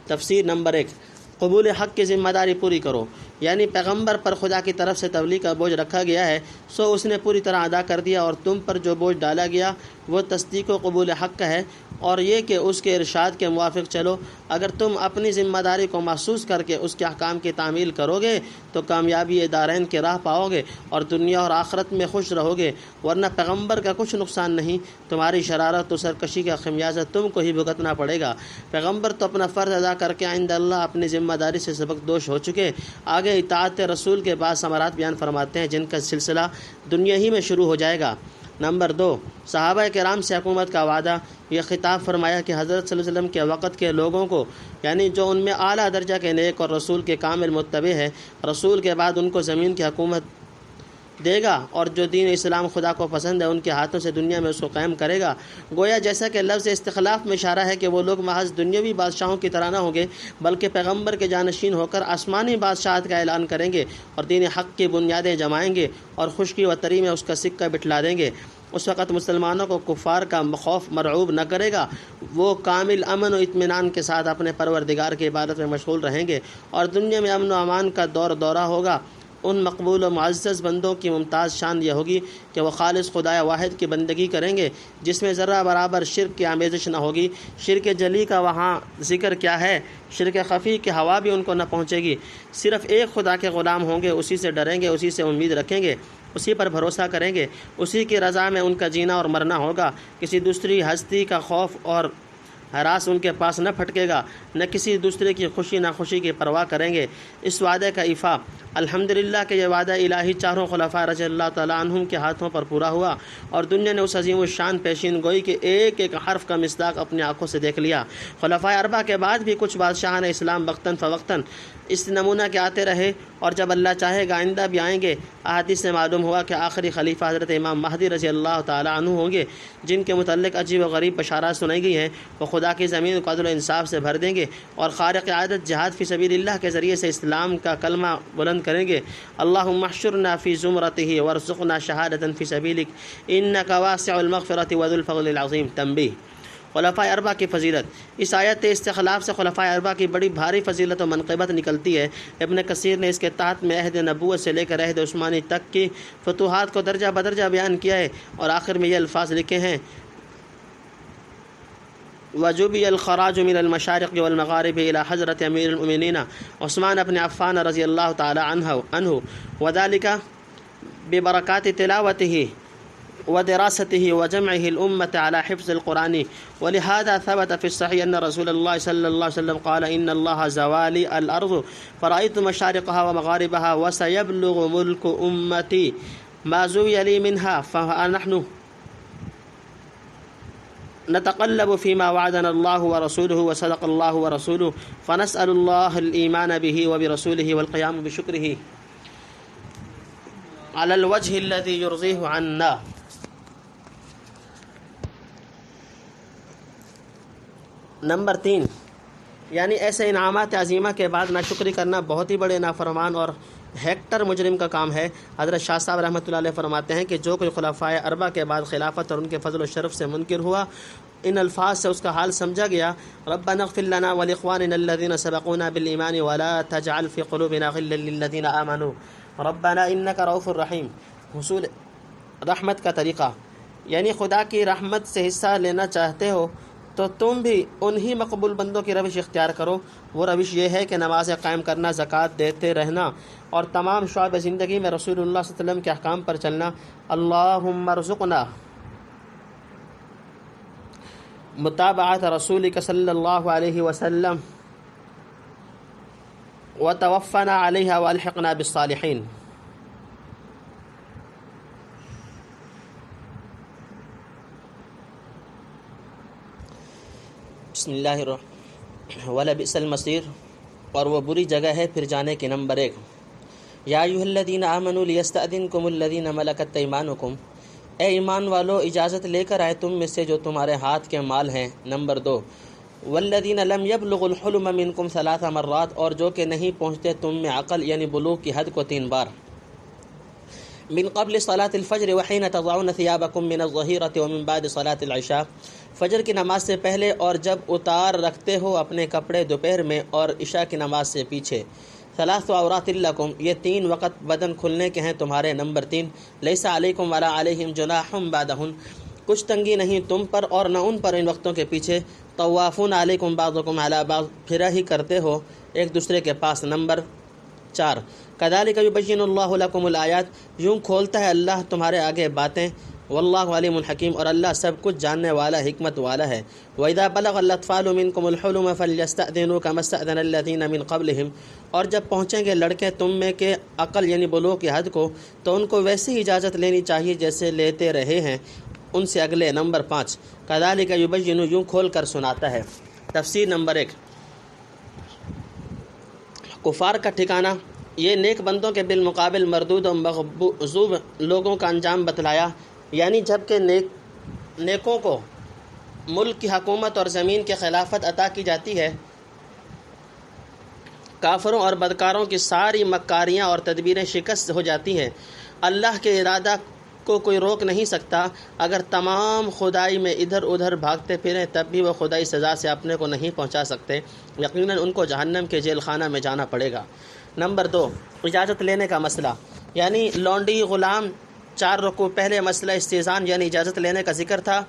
تفسیر۔ نمبر 1، قبول حق کی ذمہ داری پوری کرو، یعنی پیغمبر پر خدا کی طرف سے تبلیغ کا بوجھ رکھا گیا ہے، سو اس نے پوری طرح ادا کر دیا، اور تم پر جو بوجھ ڈالا گیا وہ تصدیق و قبول حق کا ہے، اور یہ کہ اس کے ارشاد کے موافق چلو۔ اگر تم اپنی ذمہ داری کو محسوس کر کے اس کے احکام کی تعمیل کرو گے تو کامیابی دارین کی راہ پاؤ گے اور دنیا اور آخرت میں خوش رہو گے، ورنہ پیغمبر کا کچھ نقصان نہیں، تمہاری شرارت و سرکشی کا خمیازہ تم کو ہی بھگتنا پڑے گا۔ پیغمبر تو اپنا فرض ادا کر کے عند اللہ اپنی ذمہ داری سے سبق دوش ہو چکے، آگے اطاعت رسول کے بعد ثمرات بیان فرماتے ہیں جن کا سلسلہ دنیا ہی میں شروع ہو جائے گا۔ نمبر 2، صحابہ کرام سے حکومت کا وعدہ۔ یہ خطاب فرمایا کہ حضرت صلی اللہ علیہ وسلم کے وقت کے لوگوں کو، یعنی جو ان میں اعلیٰ درجہ کے نیک اور رسول کے کامل متبع ہے، رسول کے بعد ان کو زمین کی حکومت دے گا، اور جو دین اسلام خدا کو پسند ہے ان کے ہاتھوں سے دنیا میں اس کو قائم کرے گا۔ گویا جیسا کہ لفظ استخلاف میں اشارہ ہے کہ وہ لوگ محض دنیاوی بادشاہوں کی طرح نہ ہوں گے بلکہ پیغمبر کے جانشین ہو کر آسمانی بادشاہت کا اعلان کریں گے اور دین حق کی بنیادیں جمائیں گے اور خشکی و تری میں اس کا سکہ بٹھلا دیں گے۔ اس وقت مسلمانوں کو کفار کا خوف مرعوب نہ کرے گا، وہ کامل امن و اطمینان کے ساتھ اپنے پروردگار کی عبادت میں مشغول رہیں گے، اور دنیا میں امن و امان کا دورہ ہوگا۔ ان مقبول و معزز بندوں کی ممتاز شان یہ ہوگی کہ وہ خالص خدائے واحد کی بندگی کریں گے جس میں ذرہ برابر شرک کی آمیزش نہ ہوگی۔ شرک جلی کا وہاں ذکر کیا ہے، شرک خفی کی ہوا بھی ان کو نہ پہنچے گی، صرف ایک خدا کے غلام ہوں گے، اسی سے ڈریں گے، اسی سے امید رکھیں گے، اسی پر بھروسہ کریں گے، اسی کی رضا میں ان کا جینا اور مرنا ہوگا۔ کسی دوسری ہستی کا خوف اور ہراس ان کے پاس نہ پھٹکے گا، نہ کسی دوسرے کی خوشی ناخوشی کی پرواہ کریں گے۔ اس وعدے کا ایفا الحمدللہ کہ یہ وعدہ الہی چاروں خلفاء رضی اللہ تعالیٰ عنہم کے ہاتھوں پر پورا ہوا، اور دنیا نے اس عظیم الشان پیشین گوئی کے ایک ایک حرف کا مصداق اپنی آنکھوں سے دیکھ لیا۔ خلفاء اربعہ کے بعد بھی کچھ بادشاہان اسلام وقتاً فوقتاً اس نمونہ کے آتے رہے، اور جب اللہ چاہے گا آئندہ بھی آئیں گے۔ احادیث سے معلوم ہوا کہ آخری خلیفہ حضرت امام مہدی رضی اللہ تعالیٰ عنہ ہوں گے، جن کے متعلق عجیب و غریب بشارات سنائی گئی ہیں۔ وہ خدا کی زمین کو عدل و انصاف سے بھر دیں گے اور خارق عادت جہاد فی سبیل اللہ کے ذریعے سے اسلام کا کلمہ بلند کریں گے۔ اللہم احشرنا فی زمرتہ وارزقنا شہادۃ فی سبیلک انک واسع المغفرۃ وذو الفضل العظیم۔ تنبیہ: خلفاء اربعہ کی فضیلت۔ اس آیت استخلاف سے خلفاء اربعہ کی بڑی بھاری فضیلت و منقبت نکلتی ہے۔ ابن کثیر نے اس کے تحت میں عہد نبوت سے لے کر عہد عثمانی تک کی فتوحات کو درجہ بدرجہ بیان کیا ہے، اور آخر میں یہ الفاظ لکھے ہیں: وجوبی الخراج من المشارق والمغارب الى حضرت امیر المؤمنین عثمان بن عفان رضی اللہ تعالی عنہ وذلك ببرکات تلاوته ودراسته وجمعه الأمة على حفظ القرآن، ولهذا ثبت في الصحيح أن رسول الله صلى الله عليه وسلم قال إن الله زوالي الأرض فرأيت مشارقها ومغاربها وسيبلغ ملك أمتي ما زوي لي منها، فنحن نتقلب فيما وعدنا الله ورسوله وصدق الله ورسوله، فنسأل الله الإيمان به وبرسوله والقيام بشكره على الوجه الذي يرضيه عنا۔ نمبر 3، یعنی ایسے انعامات عظیمہ کے بعد ناشکری کرنا بہت ہی بڑے نافرمان اور ہیکٹر مجرم کا کام ہے۔ حضرت شاہ صاحب رحمۃ اللہ علیہ فرماتے ہیں کہ جو کوئی خلفائے اربعہ کے بعد خلافت اور ان کے فضل و شرف سے منکر ہوا، ان الفاظ سے اس کا حال سمجھا گیا: ربنا اغفر لنا ولاخواننا الذين سبقونا بالایمان ولا تجعل في قلوبنا غلا للذين آمنوا ربنا انك رؤوف رحیم۔ حصول رحمت کا طریقہ، یعنی خدا کی رحمت سے حصہ لینا چاہتے ہو تو تم بھی انہی مقبول بندوں کی روش اختیار کرو۔ وہ روش یہ ہے کہ نماز قائم کرنا، زکوٰۃ دیتے رہنا اور تمام شعب زندگی میں رسول اللہ صلی اللہ علیہ وسلم کے احکام پر چلنا۔ اللہم ارزقنا متابعت رسولک صلی اللہ علیہ وسلم وتوفنا علیہا والحقنا بالصالحین۔ بسم اللہ الرحمن ولبئس المصیر، اور وہ بری جگہ ہے پھر جانے کی۔ نمبر 1، یا ایھا الذین آمنوا لیستأذنکم الذین ملکت ایمانکم، اے ایمان والو اجازت لے کر آئے تم میں سے جو تمہارے ہاتھ کے مال ہیں۔ نمبر 2، والذین لم یبلغوا الحلم منکم 3 مرات، اور جو کہ نہیں پہنچتے تم میں عقل یعنی بلوغ کی حد کو 3 بار۔ من قبل صلاة الفجر وحین تضعون ثیابکم من الظہیرۃ ومن بعد صلاة العشاء، فجر کی نماز سے پہلے اور جب اتار رکھتے ہو اپنے کپڑے دوپہر میں اور عشاء کی نماز سے پیچھے۔ 3 عورات لکم، یہ 3 وقت بدن کھلنے کے ہیں تمہارے۔ نمبر 3، لیس علیکم ولا علیہم جناح بعدہن، کچھ تنگی نہیں تم پر اور نہ ان پر ان وقتوں کے پیچھے۔ طوافون علیکم بعضکم علی بعض، پھرا ہی کرتے ہو ایک دوسرے کے پاس۔ نمبر 4، کذالک یبین اللہ لکم الآیات، یوں کھولتا ہے اللہ تمہارے آگے باتیں۔ واللہ علیم حکیم، اور اللہ سب کچھ جاننے والا حکمت والا ہے۔ وَإِذَا بَلَغَ الْأَطْفَالُ مِنْكُمُ الْحُلُمَ فَلْيَسْتَأْذِنُوا كَمَا اسْتَأْذَنَ الَّذِينَ مِنْ قَبْلِهِمْ، اور جب پہنچیں گے لڑکے تم میں کے عقل یعنی بلوغ کی حد کو تو ان کو ویسی اجازت لینی چاہیے جیسے لیتے رہے ہیں ان سے اگلے۔ نمبر 5، کذالک یبین، یوں کھول کر سناتا ہے۔ تفسیر نمبر 1، کفار کا ٹھکانہ، یہ نیک بندوں کے بالمقابل مردود و مغضوب لوگوں کا انجام بتلایا، یعنی جب کہ نیکوں کو ملک کی حکومت اور زمین کی خلافت عطا کی جاتی ہے، کافروں اور بدکاروں کی ساری مکاریاں اور تدبیریں شکست ہو جاتی ہیں۔ اللہ کے ارادہ کو کوئی روک نہیں سکتا، اگر تمام خدائی میں ادھر ادھر بھاگتے پھریں تب بھی وہ خدائی سزا سے اپنے کو نہیں پہنچا سکتے، یقیناً ان کو جہنم کے جیل خانہ میں جانا پڑے گا۔ نمبر 2، اجازت لینے کا مسئلہ، یعنی لونڈی غلام 4 رکوع پہلے مسئلہ استئذان یعنی اجازت لینے کا ذکر تھا،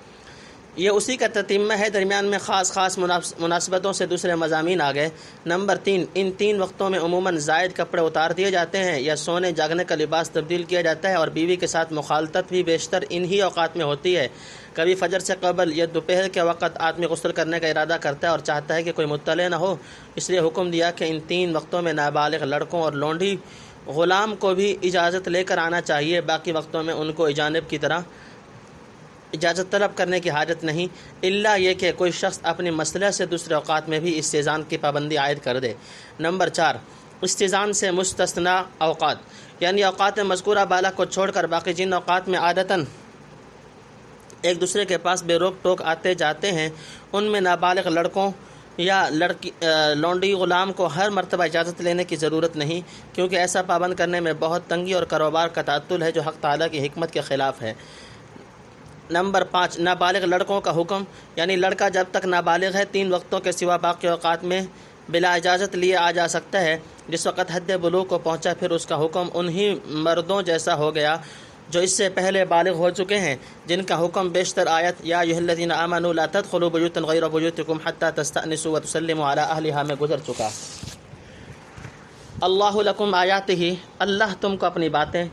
یہ اسی کا تتمہ ہے، درمیان میں خاص مناسبتوں سے دوسرے مضامین آ گئے۔ نمبر 3، ان 3 وقتوں میں عموماً زائد کپڑے اتار دیے جاتے ہیں یا سونے جاگنے کا لباس تبدیل کیا جاتا ہے، اور بیوی کے ساتھ مخالطت بھی بیشتر انہی اوقات میں ہوتی ہے۔ کبھی فجر سے قبل یا دوپہر کے وقت آدمی غسل کرنے کا ارادہ کرتا ہے اور چاہتا ہے کہ کوئی مطلع نہ ہو، اس لیے حکم دیا کہ ان 3 وقتوں میں نابالغ لڑکوں اور لونڈی غلام کو بھی اجازت لے کر آنا چاہیے، باقی وقتوں میں ان کو اجانب کی طرح اجازت طلب کرنے کی حاجت نہیں، الا یہ کہ کوئی شخص اپنی مسئلہ سے دوسرے اوقات میں بھی استئذان کی پابندی عائد کر دے۔ نمبر 4، استئذان سے مستثنی اوقات، یعنی اوقات مذکورہ بالا کو چھوڑ کر باقی جن اوقات میں عادتاً ایک دوسرے کے پاس بے روک ٹوک آتے جاتے ہیں، ان میں نابالغ لڑکوں یا لونڈی غلام کو ہر مرتبہ اجازت لینے کی ضرورت نہیں، کیونکہ ایسا پابند کرنے میں بہت تنگی اور کاروبار کا تعطل ہے جو حق تعالیٰ کی حکمت کے خلاف ہے۔ نمبر 5، نابالغ لڑکوں کا حکم، یعنی لڑکا جب تک نابالغ ہے 3 وقتوں کے سوا باقی اوقات میں بلا اجازت لیے آ جا سکتا ہے۔ جس وقت حد بلوغ کو پہنچا پھر اس کا حکم انہی مردوں جیسا ہو گیا جو اس سے پہلے بالغ ہو چکے ہیں، جن کا حکم بیشتر آیت یا ایھا الذین آمنوا لا تدخلوا بیوتا غیر بیوتکم حتی تستأنسوا وتسلموا علی اہلھا میں گزر چکا۔ اللہ لکم آیاتہ، اللہ تم کو اپنی باتیں،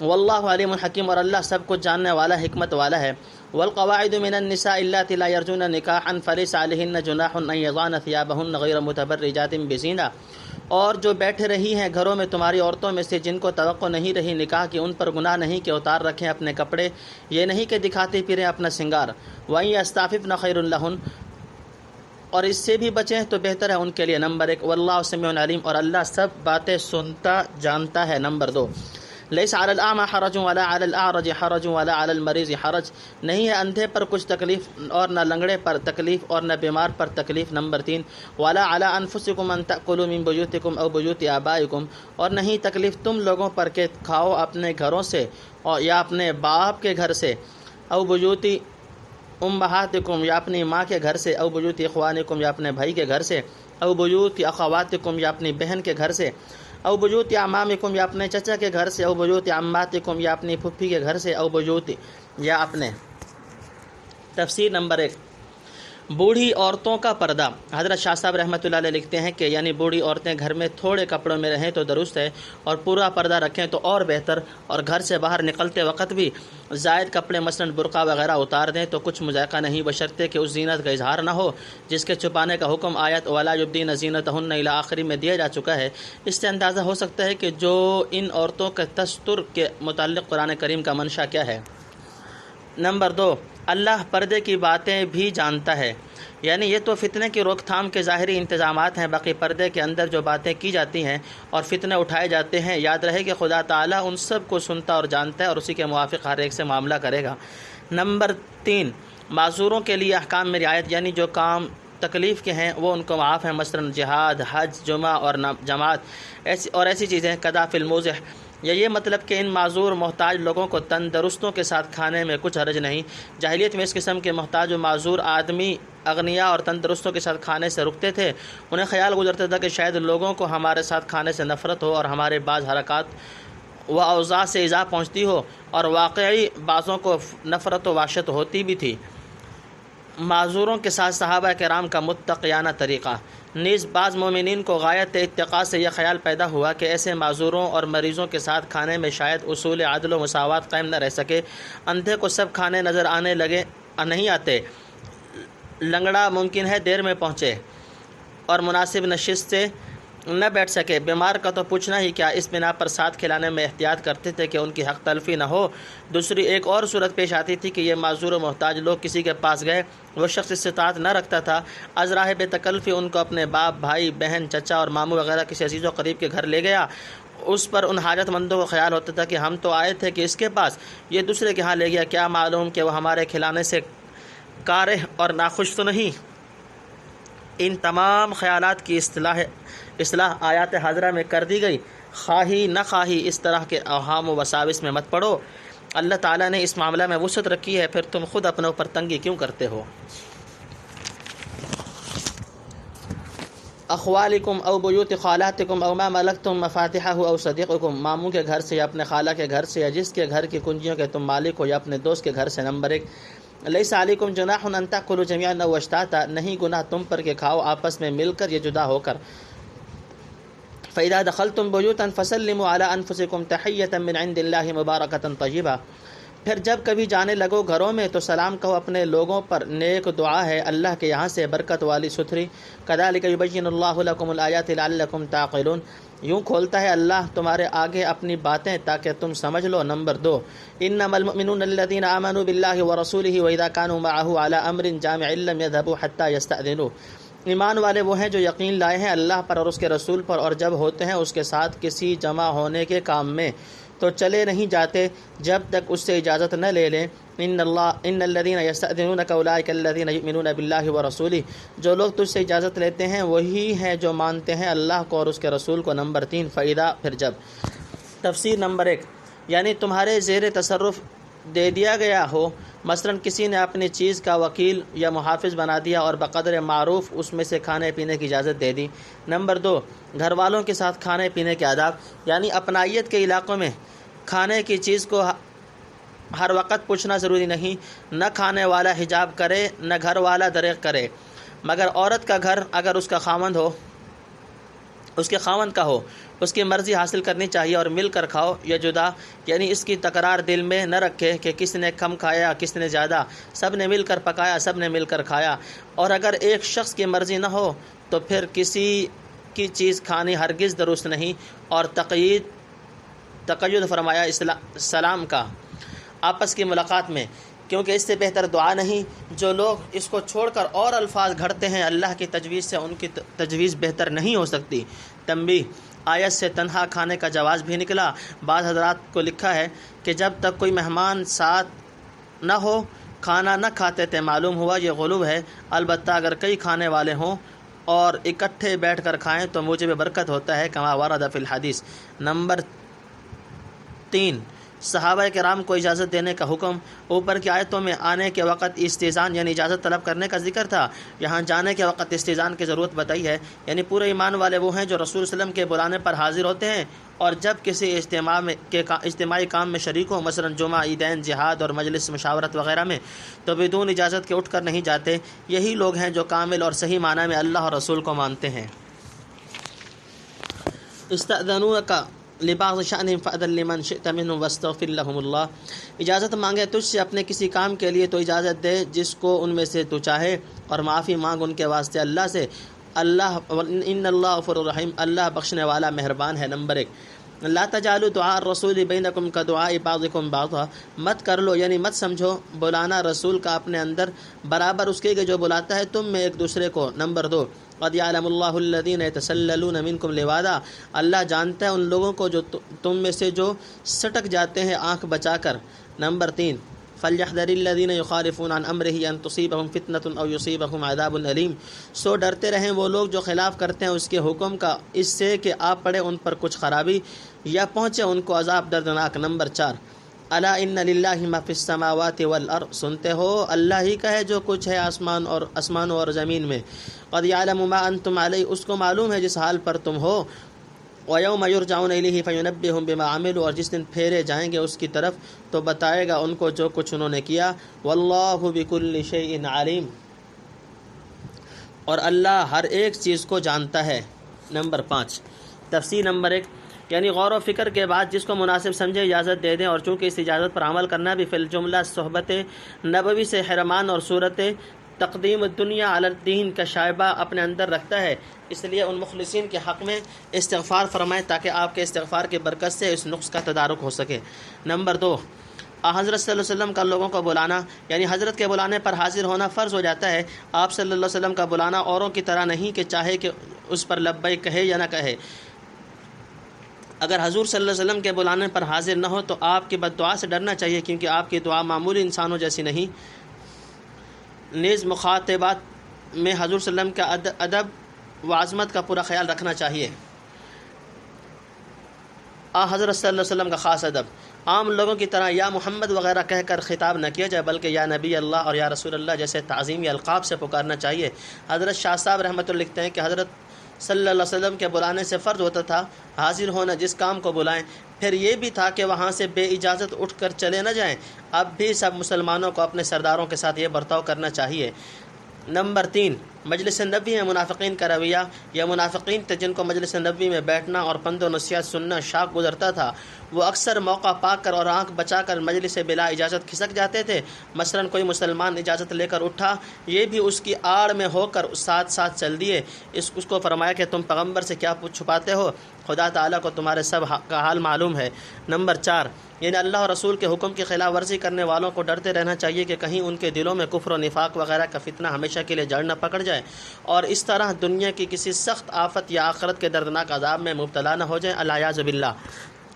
واللہ علیم حکیم، اور اللہ سب کچھ جاننے والا حکمت والا ہے۔ والقواعد من النساء اللاتي لا يرجون نکاحا فليس عليهن جناح ان يضعن ثيابهن غیر متبرجات بزینہ، اور جو بیٹھے رہی ہیں گھروں میں تمہاری عورتوں میں سے جن کو توقع نہیں رہی نکاح کی، ان پر گناہ نہیں کہ اتار رکھیں اپنے کپڑے، یہ نہیں کہ دکھاتے پھریں اپنا سنگار۔ وَإِن يَسْتَعْفِفْنَ خَيْرٌ لَهُنَّ، اور اس سے بھی بچیں تو بہتر ہے ان کے لیے۔ نمبر 1، واللہ سمیع علیم، اور اللہ سب باتیں سنتا جانتا ہے۔ نمبر 2، لیس علی الاعمى حرج ولا علی الاعرج حرج ولا علی المریض حرج، نہیں ہے اندھے پر کچھ تکلیف اور نہ لنگڑے پر تکلیف اور نہ بیمار پر تکلیف۔ نمبر 3 ولا علی انفسکم ان تأکلوا من بیوتکم او بیوت آبائکم، اور نہیں تکلیف تم لوگوں پر کہ کھاؤ اپنے گھروں سے اور یا اپنے باپ کے گھر سے، او بیوت امہاتکم یا اپنی ماں کے گھر سے، او بیوت اخوانکم یا اپنے بھائی کے گھر سے، او بیوت اخواتکم یا اپنی بہن کے گھر سے، او بیوت اعمامکم یا اپنے چچا کے گھر سے، او بیوت عماتکم یا اپنی پھپھی کے گھر سے، او بیوت یا اپنے۔ تفسیر نمبر 1 بوڑھی عورتوں کا پردہ۔ حضرت شاہ صاحب رحمۃ اللہ علیہ لکھتے ہیں کہ یعنی بوڑھی عورتیں گھر میں تھوڑے کپڑوں میں رہیں تو درست ہے، اور پورا پردہ رکھیں تو اور بہتر، اور گھر سے باہر نکلتے وقت بھی زائد کپڑے مثلاً برقع وغیرہ اتار دیں تو کچھ مذائقہ نہیں، بشرطے کہ اس زینت کا اظہار نہ ہو جس کے چھپانے کا حکم آیت ولا یبدین زینتہن الی آخری میں دیا جا چکا ہے۔ اس سے اندازہ ہو سکتا ہے کہ جو ان عورتوں کے تستر کے متعلق قرآن کریم کا منشا کیا ہے۔ نمبر 2 اللہ پردے کی باتیں بھی جانتا ہے، یعنی یہ تو فتنے کی روک تھام کے ظاہری انتظامات ہیں، باقی پردے کے اندر جو باتیں کی جاتی ہیں اور فتنے اٹھائے جاتے ہیں، یاد رہے کہ خدا تعالیٰ ان سب کو سنتا اور جانتا ہے اور اسی کے موافق ہر ایک سے معاملہ کرے گا۔ نمبر 3 معذوروں کے لیے احکام میں رعایت، یعنی جو کام تکلیف کے ہیں وہ ان کو معاف ہیں، مثلاً جہاد، حج، جمعہ اور جماعت ایسی چیزیں، قضاء فی الموضع۔ یا یہ مطلب کہ ان معذور محتاج لوگوں کو تندرستوں کے ساتھ کھانے میں کچھ حرج نہیں۔ جاہلیت میں اس قسم کے محتاج و معذور آدمی اغنیاء اور تندرستوں کے ساتھ کھانے سے رکتے تھے، انہیں خیال گزرتا تھا کہ شاید لوگوں کو ہمارے ساتھ کھانے سے نفرت ہو اور ہمارے بعض حرکات و اوضاع سے ایذا پہنچتی ہو، اور واقعی بعضوں کو نفرت و وحشت ہوتی بھی تھی۔ معذوروں کے ساتھ صحابہ کرام کا متقیانہ طریقہ۔ نیز بعض مومنین کو غایت اتقاء سے یہ خیال پیدا ہوا کہ ایسے معذوروں اور مریضوں کے ساتھ کھانے میں شاید اصول عدل و مساوات قائم نہ رہ سکے۔ اندھے کو سب کھانے نظر آنے لگے نہیں آتے، لنگڑا ممکن ہے دیر میں پہنچے اور مناسب نشست سے نہ بیٹھ سکے، بیمار کا تو پوچھنا ہی کیا، اس بنا پر ساتھ کھلانے میں احتیاط کرتے تھے کہ ان کی حق تلفی نہ ہو۔ دوسری ایک اور صورت پیش آتی تھی کہ یہ معذور و محتاج لوگ کسی کے پاس گئے، وہ شخص استطاعت نہ رکھتا تھا، از راہ بے تکلفی ان کو اپنے باپ، بھائی، بہن، چچا اور ماموں وغیرہ کسی عزیز و قریب کے گھر لے گیا۔ اس پر ان حاجت مندوں کو خیال ہوتا تھا کہ ہم تو آئے تھے کہ اس کے پاس، یہ دوسرے کے ہاں لے گیا، کیا معلوم کہ وہ ہمارے کھلانے سے کارہ اور ناخوش تو نہیں۔ ان تمام خیالات کی اصلاح آیات حاضرہ میں کر دی گئی۔ خواہی نہ خواہی اس طرح کے اوہام و وساوس میں مت پڑو، اللہ تعالیٰ نے اس معاملہ میں وسعت رکھی ہے، پھر تم خود اپنے اوپر تنگی کیوں کرتے ہو۔ اخوالکم او بیوت خالاتکم او ما ملکتم مفاتحہ او صدیقکم، ماموں کے گھر سے یا اپنے خالہ کے گھر سے یا جس کے گھر کی کنجیوں کے تم مالک ہو یا اپنے دوست کے گھر سے۔ نمبر 1 لیس علیکم جناح ان تأکلوا جميعا او اشتاتا، نہیں گناہ تم پر کہ کھاؤ آپس میں مل کر یا جدا ہو کر۔ فإذا دخلتم بيوتا فسلموا على أنفسكم تحية من عند الله مباركة طيبة، پھر جب کبھی جانے لگو گھروں میں تو سلام کہو اپنے لوگوں پر، نیک دعا ہے اللہ کے یہاں سے برکت والی ستھری۔ كذلك يبين الله لكم الآيات لعلكم تعقلون، یوں کھولتا ہے اللہ تمہارے آگے اپنی باتیں تاکہ تم سمجھ لو۔ نمبر 2 انما المؤمنون الذين آمنوا بالله ورسوله واذا كانوا معه على امر جامع لم يذهبوا حتى يستأذنوه، ایمان والے وہ ہیں جو یقین لائے ہیں اللہ پر اور اس کے رسول پر، اور جب ہوتے ہیں اس کے ساتھ کسی جمع ہونے کے کام میں تو چلے نہیں جاتے جب تک اس سے اجازت نہ لے لیں۔ ان الذين يستأذنونك اولئك الذين يؤمنون بالله ورسوله، جو لوگ تجھ سے اجازت لیتے ہیں وہی ہیں جو مانتے ہیں اللہ کو اور اس کے رسول کو۔ نمبر 3 فإذا، پھر جب۔ تفسیر نمبر 1 یعنی تمہارے زیر تصرف دے دیا گیا ہو، مثلا کسی نے اپنی چیز کا وکیل یا محافظ بنا دیا اور بقدر معروف اس میں سے کھانے پینے کی اجازت دے دی۔ نمبر 2 گھر والوں کے ساتھ کھانے پینے کے آداب، یعنی اپنائیت کے علاقوں میں کھانے کی چیز کو ہر وقت پوچھنا ضروری نہیں، نہ کھانے والا حجاب کرے نہ گھر والا دریغ کرے، مگر عورت کا گھر اگر اس کا خاوند ہو، اس کے خاوند کا ہو، اس کی مرضی حاصل کرنی چاہیے اور مل کر کھاؤ یا جدا، یعنی اس کی تکرار دل میں نہ رکھے کہ کس نے کم کھایا کس نے زیادہ، سب نے مل کر پکایا، سب نے مل کر کھایا۔ اور اگر ایک شخص کی مرضی نہ ہو تو پھر کسی کی چیز کھانی ہرگز درست نہیں۔ اور تقید فرمایا سلام کا آپس کی ملاقات میں، کیونکہ اس سے بہتر دعا نہیں۔ جو لوگ اس کو چھوڑ کر اور الفاظ گھڑتے ہیں اللہ کی تجویز سے ان کی تجویز بہتر نہیں ہو سکتی۔ تنبیہ، آیت سے تنہا کھانے کا جواز بھی نکلا۔ بعض حضرات کو لکھا ہے کہ جب تک کوئی مہمان ساتھ نہ ہو کھانا نہ کھاتے تھے، معلوم ہوا یہ غلو ہے۔ البتہ اگر کئی کھانے والے ہوں اور اکٹھے بیٹھ کر کھائیں تو موجب برکت ہوتا ہے، کما ورد فی الحدیث۔ نمبر 3، صحابہ کرام کو اجازت دینے کا حکم۔ اوپر کی آیتوں میں آنے کے وقت استئذان یعنی اجازت طلب کرنے کا ذکر تھا، یہاں جانے کے وقت استئذان کی ضرورت بتائی ہے، یعنی پورے ایمان والے وہ ہیں جو رسول صلی اللہ علیہ وسلم کے بلانے پر حاضر ہوتے ہیں، اور جب کسی اجتماعی کام میں شریک ہوں، مثلا جمعہ، عیدین، جہاد اور مجلس مشاورت وغیرہ میں، تو بدون اجازت کے اٹھ کر نہیں جاتے۔ یہی لوگ ہیں جو کامل اور صحیح معنی میں اللہ اور رسول کو مانتے ہیں۔ استأذنوک لبعض شأنهم فأذن لمن شئت منهم واستغفر لهم اللہ، اجازت مانگے تجھ سے اپنے کسی کام کے لیے تو اجازت دے جس کو ان میں سے تو چاہے، اور معافی مانگ ان کے واسطے اللہ سے۔ اللہ ان اللہ غفور رحیم، اللہ بخشنے والا مہربان ہے۔ نمبر 1، لا تجعلوا دعاء الرسول بینکم کدعاء بعضکم بعضا، مت کر لو یعنی مت سمجھو بلانا رسول کا اپنے اندر برابر اس کے جو بلاتا ہے تم میں ایک دوسرے کو۔ نمبر 2، قد یعلم اللہ الذین یتسللون منکم لوادا، اللہ جانتا ہے ان لوگوں کو جو تم میں سے جو سٹک جاتے ہیں آنکھ بچا کر۔ نمبر 3، فَلْيَحْذَرِ الَّذِينَ يُخَالِفُونَ عَنْ أَمْرِهِ أَن تُصِيبَهُمْ فِتْنَةٌ أَوْ يُصِيبَهُمْ عَذَابٌ أَلِيمٌ، سو ڈرتے رہیں وہ لوگ جو خلاف کرتے ہیں اس کے حکم کا، اس سے کہ آپ پڑے ان پر کچھ خرابی یا پہنچے ان کو عذاب دردناک۔ نمبر 4، الا ان للہ ما فی السماوات والارض، سنتے ہو اللہ ہی کا ہے جو کچھ ہے آسمانوں اور زمین میں۔ قد یعلم ما انتم علیہ، اس کو معلوم ہے جس حال پر تم ہو۔ وَيَوْمَ يُرْجَعُونَ إِلَيْهِ فَيُنَبِّئُهُم بِمَا عَمِلُوا، اور جس دن پھیرے جائیں گے اس کی طرف تو بتائے گا ان کو جو کچھ انہوں نے کیا۔ وَاللَّهُ بِكُلِّ شَيْءٍ عَلِيمٌ، اور اللہ ہر ایک چیز کو جانتا ہے۔ نمبر 5، تفسیر۔ نمبر 1، یعنی غور و فکر کے بعد جس کو مناسب سمجھے اجازت دے دیں، اور چونکہ اس اجازت پر عمل کرنا بھی فی الجملہ صحبت نبوی سے حرمان اور صورت تقدیم الدنیا علی الدین کا شائبہ اپنے اندر رکھتا ہے، اس لیے ان مخلصین کے حق میں استغفار فرمائیں تاکہ آپ کے استغفار کی برکت سے اس نقص کا تدارک ہو سکے۔ نمبر 2، حضرت صلی اللہ علیہ وسلم کا لوگوں کو بلانا، یعنی حضرت کے بلانے پر حاضر ہونا فرض ہو جاتا ہے۔ آپ صلی اللہ علیہ وسلم کا بلانا اوروں کی طرح نہیں کہ چاہے کہ اس پر لبیک کہے یا نہ کہے۔ اگر حضور صلی اللہ علیہ وسلم کے بلانے پر حاضر نہ ہو تو آپ کی بد دعا سے ڈرنا چاہیے، کیونکہ آپ کی دعا معمولی انسانوں جیسی نہیں۔ نیز مخاطبات میں حضور صلی اللہ علیہ وسلم کا ادب و عظمت کا پورا خیال رکھنا چاہیے۔ حضرت صلی اللہ علیہ وسلم کا خاص ادب، عام لوگوں کی طرح یا محمد وغیرہ کہہ کر خطاب نہ کیا جائے، بلکہ یا نبی اللہ اور یا رسول اللہ جیسے تعظیمی القاب سے پکارنا چاہیے۔ حضرت شاہ صاحب رحمۃ اللہ لکھتے ہیں کہ حضرت صلی اللہ علیہ وسلم کے بلانے سے فرض ہوتا تھا حاضر ہونا، جس کام کو بلائیں، پھر یہ بھی تھا کہ وہاں سے بے اجازت اٹھ کر چلے نہ جائیں۔ اب بھی سب مسلمانوں کو اپنے سرداروں کے ساتھ یہ برتاؤ کرنا چاہیے۔ نمبر 3، مجلس نبوی میں منافقین کا رویہ، یہ منافقین تھے جن کو مجلس نبوی میں بیٹھنا اور پند و نصیحت سننا شاق گزرتا تھا۔ وہ اکثر موقع پا کر اور آنکھ بچا کر مجلس سے بلا اجازت کھسک جاتے تھے۔ مثلا کوئی مسلمان اجازت لے کر اٹھا، یہ بھی اس کی آڑ میں ہو کر ساتھ ساتھ چل دیے۔ اس کو فرمایا کہ تم پیغمبر سے کیا چھپاتے ہو، خدا تعالیٰ کو تمہارے سب کا حال معلوم ہے۔ نمبر 4، یعنی اللہ اور رسول کے حکم کی خلاف ورزی کرنے والوں کو ڈرتے رہنا چاہیے کہ کہیں ان کے دلوں میں کفر و نفاق وغیرہ کا فتنہ ہمیشہ کے لیے جڑ نہ پکڑ جائے، اور اس طرح دنیا کی کسی سخت آفت یا آخرت کے دردناک عذاب میں مبتلا نہ ہو جائیں، الیاذ باللہ۔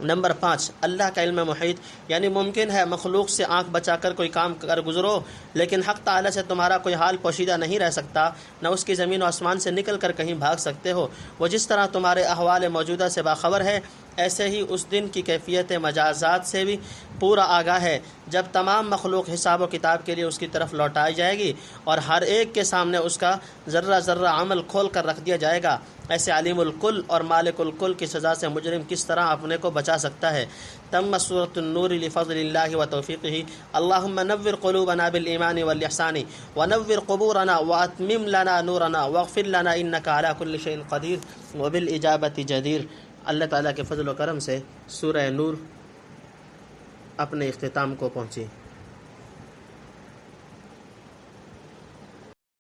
نمبر 5، اللہ کا علم محیط، یعنی ممکن ہے مخلوق سے آنکھ بچا کر کوئی کام کر گزرو، لیکن حق تعالیٰ سے تمہارا کوئی حال پوشیدہ نہیں رہ سکتا، نہ اس کی زمین و آسمان سے نکل کر کہیں بھاگ سکتے ہو۔ وہ جس طرح تمہارے احوال موجودہ سے باخبر ہے، ایسے ہی اس دن کی کیفیت مجازات سے بھی پورا آگاہ ہے، جب تمام مخلوق حساب و کتاب کے لیے اس کی طرف لوٹائی جائے گی، اور ہر ایک کے سامنے اس کا ذرہ ذرہ عمل کھول کر رکھ دیا جائے گا۔ ایسے علیم الکل اور مالک الکل کی سزا سے مجرم کس طرح اپنے کو بچا سکتا ہے۔ تم سورۃ النور لفضل اللہ و توفیقہ، اللہم نور قلوبنا بالایمان والاحسان ونور قبورنا واتمم لنا نورنا واغفر لنا انک علی کل شیء قدیر وبالاجابۃ جدیر۔ اللہ تعالیٰ کے فضل و کرم سے سورہ نور اپنے اختتام کو پہنچی۔